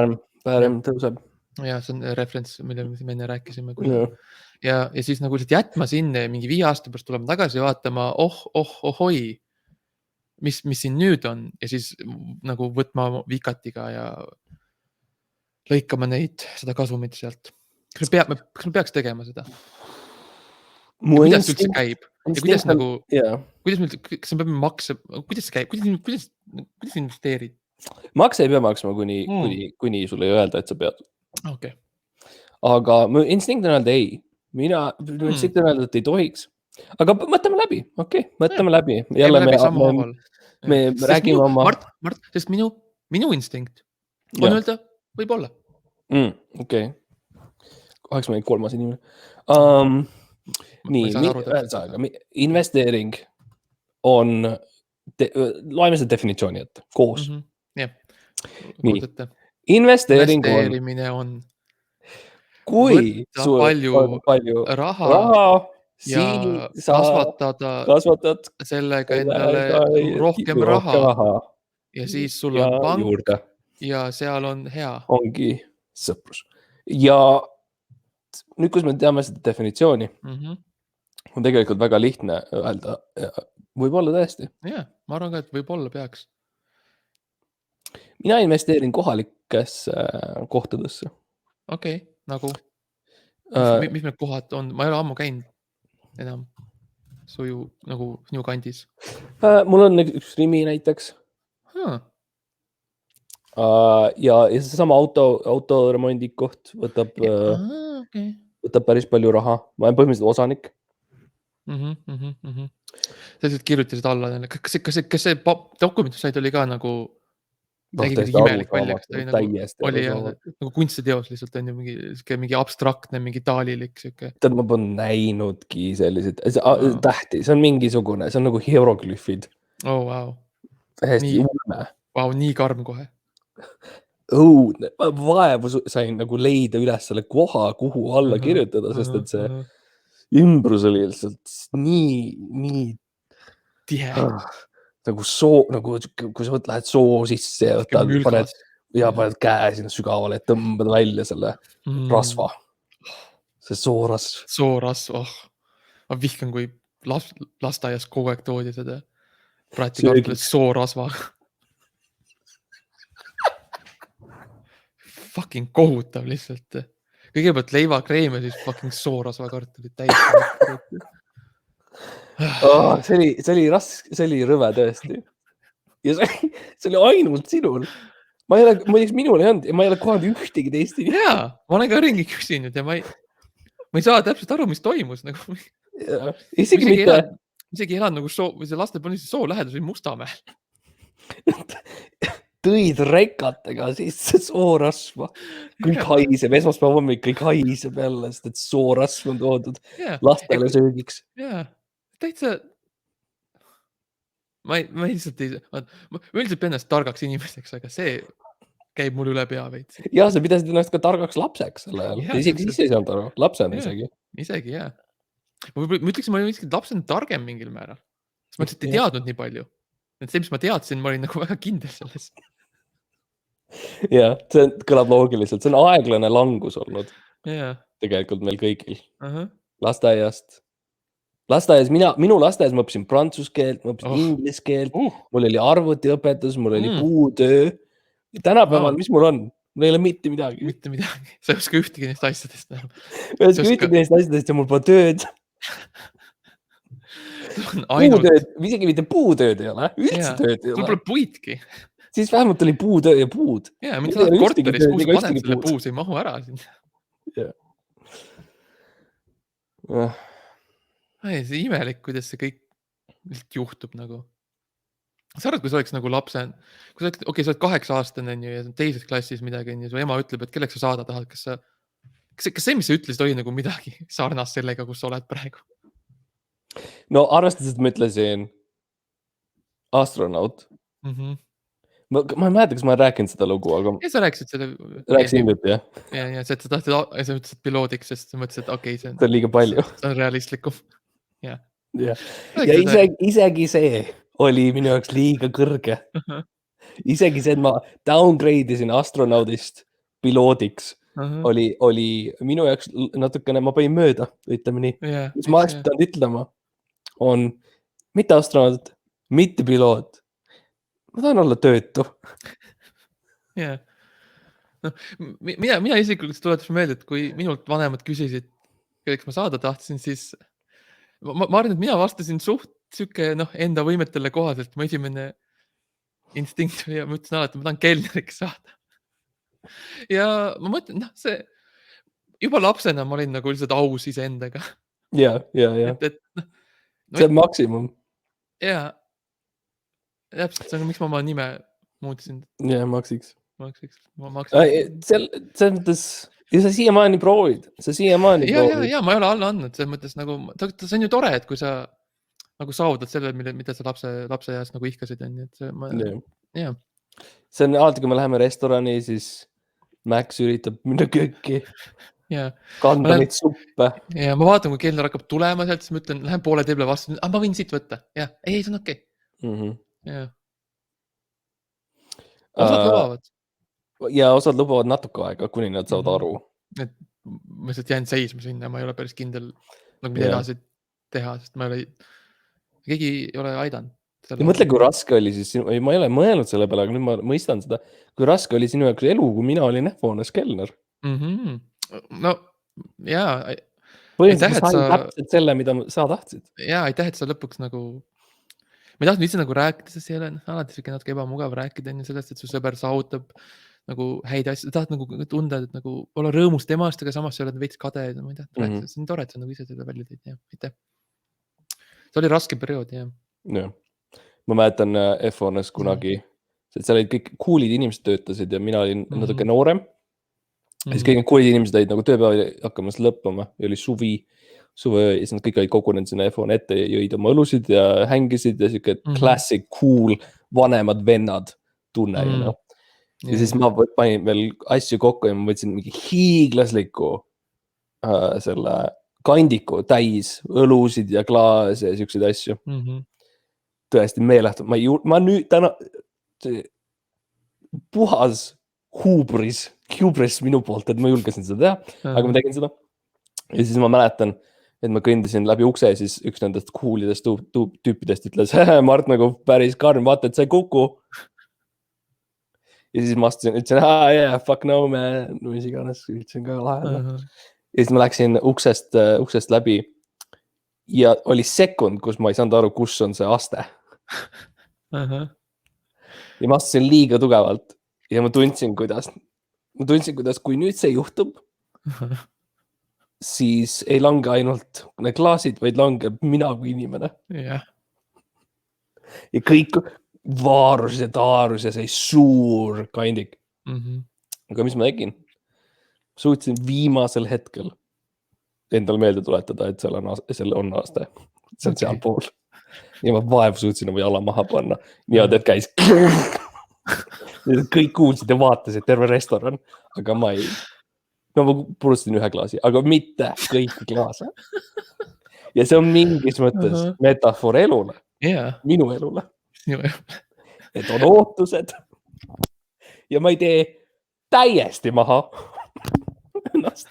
Pärm tõuseb. Ja see on referents, mille me enne rääkisime. Ja siis nagu jätma sinna ja mingi 5 aasta pärast tulema tagasi vaatama, ohoi, mis siin nüüd on ja siis nagu võtma vikatiga ja lõikama seda kasumit sealt. Kas me peaks tegema seda? Kuidas see üldse käib? Ja kuidas nagu, kas me peame makse, kuidas see käib? Kuidas investeerid? Makse ei pea maksma, kuni sulle ei öelda, et sa pead. Okay. Aga mu instinkt on öelda ei. Minu instinkt on öelda, et ei tohiks. Aga mõtleme läbi, mõtleme läbi. Jälle me räägime oma... Mart, sest minu instinkt on öelda võib-olla. Okei. 83 inimene. Nii, investeering on, loeme seda definitsiooni ette, koos. Nii, investeerimine on kui sul on palju raha ja kasvatad sellega endale rohkem raha ja siis sul on pank juurde. Ja seal on hea. Ongi sõprus. Ja nüüd, kus me teame seda definitsiooni, on tegelikult väga lihtne öelda, võib-olla tõesti. Ja, ma arvan ka, et võib-olla peaks. Mina investeerin kohalikesse kohtadesse. Okei, nagu? Mis need kohad on? Ma ei ole ammu käinud enam nagu sinu kandis. Mul on üks Rimi näiteks. Ja see sama autoremondi koht võtab võtab päris palju raha, ma olen põhimõtteliselt osanik. Sa lihtsalt kirjutasid alla neile, kas see dokument, mis said, oli ka nagu nägi kuidagi täiesti imelik välja, kas ta oli arusaamatu, nagu, täiesti oli jah, arusaamatu. nagu kunstiteos lihtsalt on ju mingi abstraktne, mingi taalilik siuke. Tead, ma pole näinudki selliseid tähti, see on mingisugune, see on nagu hieroglüfid. Oh, wow. Täiesti Nii. ulme. Wow, nii karm kohe. Õudne. Ma vaevu sain nagu leida üles selle koha, kuhu alla kirjutada, sest et see ümbrus oli lihtsalt nii tihe. Nagu soo, nagu kui sa lähed soo sisse ja Mülgas. paned käe sinna sügavale, et tõmbad välja selle rasva. See soorasv. Soorasv, ma vihkan, kui lasteaias kogu aeg toodi seda praetikartulit soorasvaga. Fucking kohutav lihtsalt. Kõigepealt leivakreem ja siis fucking soorasvakartulit täis. See oli raske, see oli rõve tõesti. Ja see oli ainult sinul. Muideks minul ei olnud ja ma ei ole kohanud ühtegi teist inimest. Jaa, ma olen ka ringi küsinud ja ma ei saa täpselt aru, mis toimus. Nagu. Isegi elad nagu see laste põnnises soo lähedus või Mustamäel. Tõid rekatega sisse soorasva. Kõik haiseb, esmaspäeva hommik kõik haiseb jälle, sest et soorasv on toodud lastele söögiks. Jaa, täitsa... Ma lihtsalt ei... Ma üldiselt pean ennast targaks inimeseks, aga see käib mul üle pea veits. Jah, sa pidasid ennast ka targaks lapseks selle ajal. Isegi siis ei saanud aru. Lapsena isegi. Isegi, jah. Ma ütleksin, ma olin lapsena targem mingil määral. Sest ma lihtsalt ei teadnud nii palju. Et see, mis ma teadsin, ma olin nagu väga kindel selles. Jah, see kõlab loogiliselt. See on aeglane langus olnud. Tegelikult meil kõigil. Lasteaiast. Minu lasteaias ma õppisin prantsuse keelt, ma õppisin inglise keelt, mul oli arvutiõpetus, mul oli puutöö. Tänapäeval, mis mul on? Mul ei ole mitte midagi. Mitte midagi. Sa ei oska ühtegi neist asjadest. Ma ei oska ühtegi neist asjadest ja mul pole tööd. Isegi mitte puutööd ei ole. Üldse tööd ei ole. Sul pole puidki. Siis vähemalt oli puutöö ja puud. Jaa, mind sa oled korteris, kus paned selle puus, ei mahu ära siin. See imelik, kuidas see kõik juhtub nagu. Sa arvad, kui sa oleks nagu lapse, sa oled 8-aastane ja teises klassis midagi ja su ema ütleb, et kelleks sa saada tahad, kas see, mis sa ütlesid, oli nagu midagi sarnast sellega, kus sa oled praegu? No arvestades, et ma ütlesin astronaut. Ma ei mäleta, kas ma olen rääkinud seda lugu, aga... Ja sa rääkisid seda... Rääkisin hiljuti, jah. Ja sa ütlesid piloodiks, sest sa mõtlesid, et okei, see on liiga palju. See on realistlikum. Ja isegi see oli minu jaoks liiga kõrge. Isegi see, et ma downgrade isin astronaudist piloodiks, oli minu jaoks natukene, ma panin mööda, ütleme nii. Mis ma oleks pidanud ütlema, on mitte astronaut, mitte piloot. Ma tahan olla töötu. Jah. Mina isiklikult tuletas meelde, et kui minult vanemad küsisid, kelleks ma saada tahtsin, siis ma arvan, et mina vastasin suht süke enda võimetele kohaselt. Ma esimene instinkt oli ja ma ütlesin alati, et ma tahan kelneriks saada. Ja ma mõtlen, see juba lapsena ma olin nagu lihtsalt aus iseendaga. Ja. See on maksimum. Jaa. Täpselt, see on, miks ma oma nime muutsin. Jah, Maksiks. Selles mõttes, ja sa siiamaani proovid. Ja, ma ei ole alla andnud. Selles mõttes, nagu, see on ju tore, et kui sa nagu saavutad selle, mida sa lapse eas nagu ihkasid. See on alati, kui me läheme restorani, siis Max üritab minna kööki. Kanda neid suppe. Ja ma vaatan, kui kelner hakkab tulema sealt, siis ma ütlen, lähen poole teeble vastu. Ma võin siit võtta. Ja, ei, see on okei. Ja. Osad lubavad. Ja osad lubavad natuke aega, kuni nad saavad aru. Et ma lihtsalt jään seisma sinna, ma ei ole päris kindel, nagu mida edasi teha, sest keegi ei ole aidanud. Mõtle, kui raske oli siis, ma ei ole mõelnud selle peale, aga nüüd ma mõistan seda, kui raske oli sinu jaoks elu, kui mina olin F-hoones kelner. No, jaa. Põhimõtteliselt sa sain täpselt selle, mida sa tahtsid. Jaa, aitäh, et sa lõpuks nagu... Ma ei tahtnud üldse nagu rääkida, sest ei ole alati natuke ebamugav rääkida sellest, et su sõber saavutab nagu häid asju, tahad nagu tunda, et nagu olla rõõmus temast, aga samas sa oled veits kade, ma ei tea, see on tore, et sa nagu ise seda välja tõid, jah, aitäh. See oli raske periood, jah. Jah. Ma mäletan F1-s kunagi, seal olid kõik cool'id inimesed töötasid ja mina olin natuke noorem. Ja siis kõik cool'id inimesed olid nagu tööpäev oli hakkamas lõppama ja oli suveöö ja siis nad kõik olid kogunenud sinna F1 ette ja jõid oma õlusid ja hängisid ja siuke classic cool vanemad vennad tunne, you know. Ja siis ma panin veel asju kokku ja ma võtsin mingi hiiglasliku selle kandiku täis õlusid ja klaase ja siukseid asju. Tõesti meelehtu. Ma nüüd täna puhas hubris minu poolt, et ma julgesin seda teha, aga ma tegin seda. Ja siis ma mäletan, et ma kõndisin läbi ukse ja siis üks nendest coolidest tüüpidest ütles, Mart nagu päris karm, vaata, et sa ei kuku. Ja siis ma ütlesin, yeah, fuck no, man, mis iganes, ütlesin ka laheda. Ja siis ma läksin uksest läbi ja oli sekund, kus ma ei saanud aru, kus on see aste. Ja ma astusin liiga tugevalt ja ma tundsin, kuidas kui nüüd see juhtub, siis ei lange ainult need klaasid, vaid langeb mina kui inimene. Ja kõik vaarus ja taarus ja see suur kandik. Aga mis ma tegin? Suutsin viimasel hetkel endal meelde tuletada, et seal on aste. See on seal pool. Ja ma vaevu suutsin oma jala maha panna. Niimoodi, et käis kõik kuulsid ja vaatasid terve restoran, aga ma purustasin ühe klaasi, aga mitte kõiki klaase. Ja see on mingis mõttes metafoor elule, minu elule. Et on ootused ja ma ei tee täiesti maha ennast.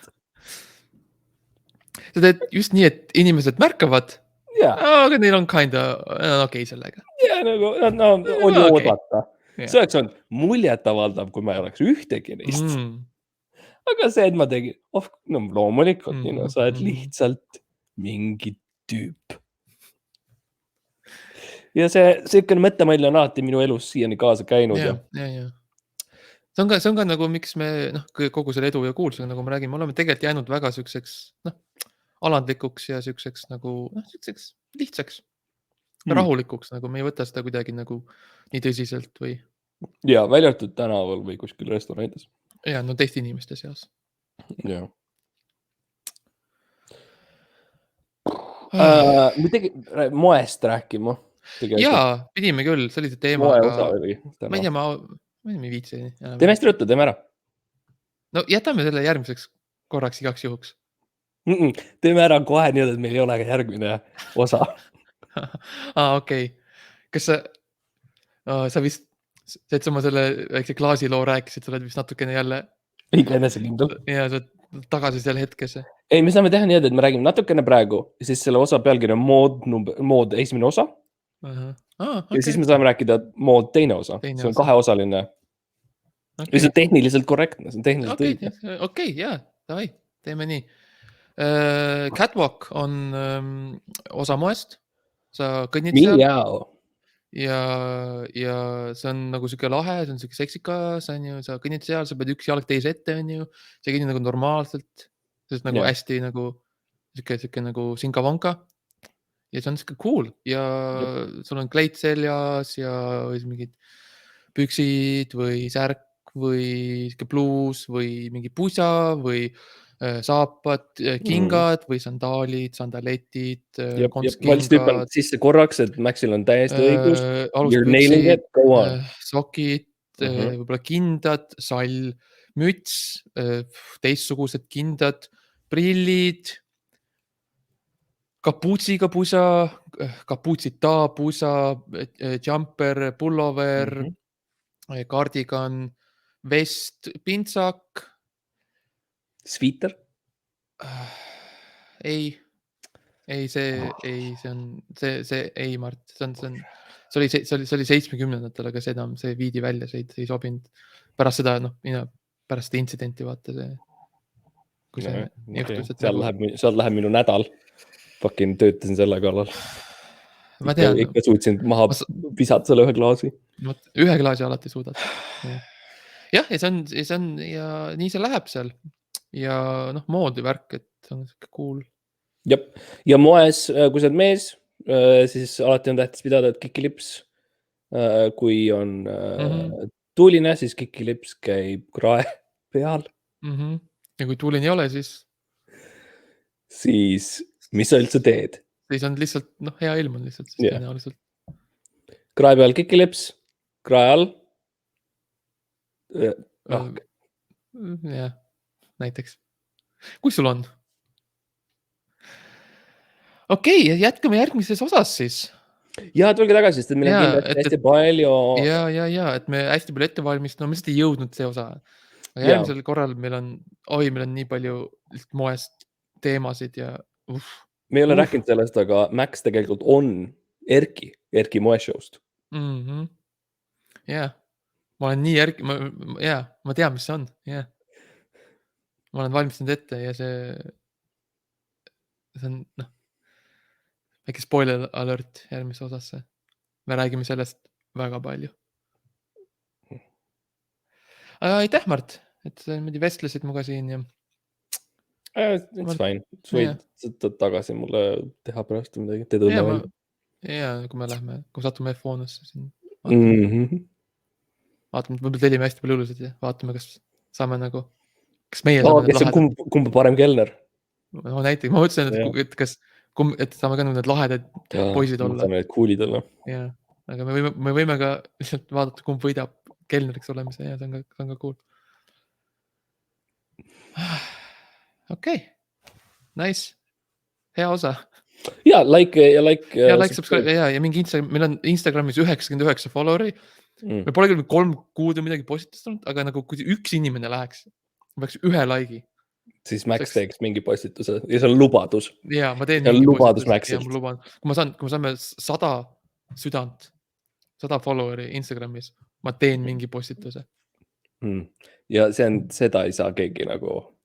Sa teed just nii, et inimesed märkavad, aga neil on kinda okei sellega. Ja nagu, oli oodata. See oleks olnud muljetavaldav, kui ma ei oleks ühtegi neist. Aga see, et ma tegin, loomulikult, sa oled lihtsalt mingi tüüp. Ja see mõttemall on alati minu elus siiani kaasa käinud. Ja. See on ka nagu, miks me kogu selle edu ja kuulsusega, nagu me räägime, oleme tegelikult jäänud väga sükseks alandlikuks ja sükseks nagu sükseks lihtsaks, rahulikuks, nagu me ei võta seda kuidagi nagu nii tõsiselt või. Ja väljatud tänaval või kuskil restoranides. Ja, teiste inimeste seas. Ja. Midagi moest rääkima. Jaa, pidime küll, see oli see teema. Moe osa oli. Ma ei tea, ma ei viitsi. Teeme hästi ruttu, teeme ära. No jätame selle järgmiseks korraks igaks juhuks. Teeme ära kohe nii, et meil ei ole järgmine osa. Okei. Kas sa vist, et sa oma selle väikse klaasiloo rääkisid, sa oled vist natukene jälle liiga enesekindel. Ja sa tagasi seal hetkes. Ei, me saame teha nii, et me räägime natukene praegu, siis selle osa pealkiri on mood esimene osa. Ja siis me saame rääkida mood teine osa. See on kaheosaline. Ja see on tehniliselt korrektne. See on tehniliselt õige. Okei, jaa, davai, teeme nii. Catwalk on osa moest. Sa kõnnid seal. Ja see on nagu siuke lahe, see on siuke seksikas, on ju, sa kõnnid seal, sa pead üks jalg teise ette, on ju, sa kõnnid nagu normaalselt, sest nagu hästi nagu siuke nagu sinka-vanka ja see on siuke cool ja sul on kleit seljas ja mingid püksid või särk või siuke bluus või mingi pusa või saapad, kingad või sandaalid, sandaletid, kontskingad. Sisse korraks, et Maxil on täiesti õigus. You're nailing it, go on. Sokid, võib-olla kindad, sall, müts, teistsugused kindad, prillid, kapuutsiga pusa, kapuutsita pusa, jumper, pullover, kardigan, vest, pintsak. Sviiter? Ei, see on, ei Mart, see oli 70-ndatel, aga see viidi välja, see ei sobinud. Pärast seda, pärast seda intsidenti vaata see. Seal läheb minu nädal. Fucking töötasin selle kallal. Ma tean. Ikka suutsin maha visata selle ühe klaasi. Ühe klaasi alati suudad. jah, ja see on ja nii see läheb seal ja noh, moodi värk, et on siuke cool. Jep. Ja moes, kui sa oled mees, siis alati on tähtis pidada, et kikilips, kui on tuuline, siis kikilips käib krae peal. Ja kui tuuline ei ole, siis Mis sa üldse teed? on lihtsalt, noh, hea ilm on lihtsalt siis Jah. tõenäoliselt. Krae peal kikilips, krae all. Jah, näiteks. Kui sul on? Okei, jätkame järgmises osas siis. Ja tulge tagasi, sest meil on kindlasti hästi palju. Ja, et me hästi palju ette valmistame, me lihtsalt ei jõudnud see osa. Aga järgmisel korral meil on nii palju moest teemasid ja Me ei ole rääkinud sellest, aga Max tegelikult on Erki moeshow'st. Jah, ma olen nii ma tean, mis see on, jah. Ma olen valmistanud ette ja see on, noh, väike spoiler alert järgmise osasse. Me räägime sellest väga palju. Aga aitäh, Mart, et sa niimoodi vestlesid muga siin ja. It's fine. Sa võid tagasi mulle teha pärast midagi. Teed õnne välja. Ja, kui me lähme, kui satume F1-sse siin. Vaatame, võib-olla tellime hästi palju õlusid ja vaatame, kas saame nagu, kas meie saame need lahedad. Kumb Parem Kellner? No näiteks, ma mõtlesin, et saame ka need lahedad poisid olla. Saame need coolid olla. Ja, aga me võime ka lihtsalt vaadata, kumb võidab Kellneriks olemise ja see on ka cool. Okei, nice, hea osa. Ja, like, subscribe ja mingi meil on Instagramis 99 follower'i. Me pole küll 3 kuud või midagi postitanud, aga nagu kui üks inimene läheks, peaks 1 like'i. Siis Max teeks mingi postituse ja see on lubadus. Ja, ma teen mingi lubadus Maxilt. Kui me saame 100 südant, 100 follower'i Instagramis, ma teen mingi postituse. Ja seda ei saa keegi nagu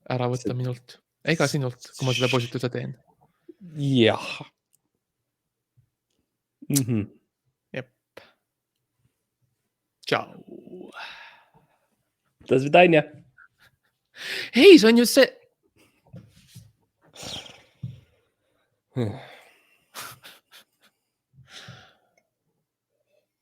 ära võtta minult, ega sinult, kui ma seda postituse teen. Jah. Jep. Tšau. До свидания. Hei, see on ju see.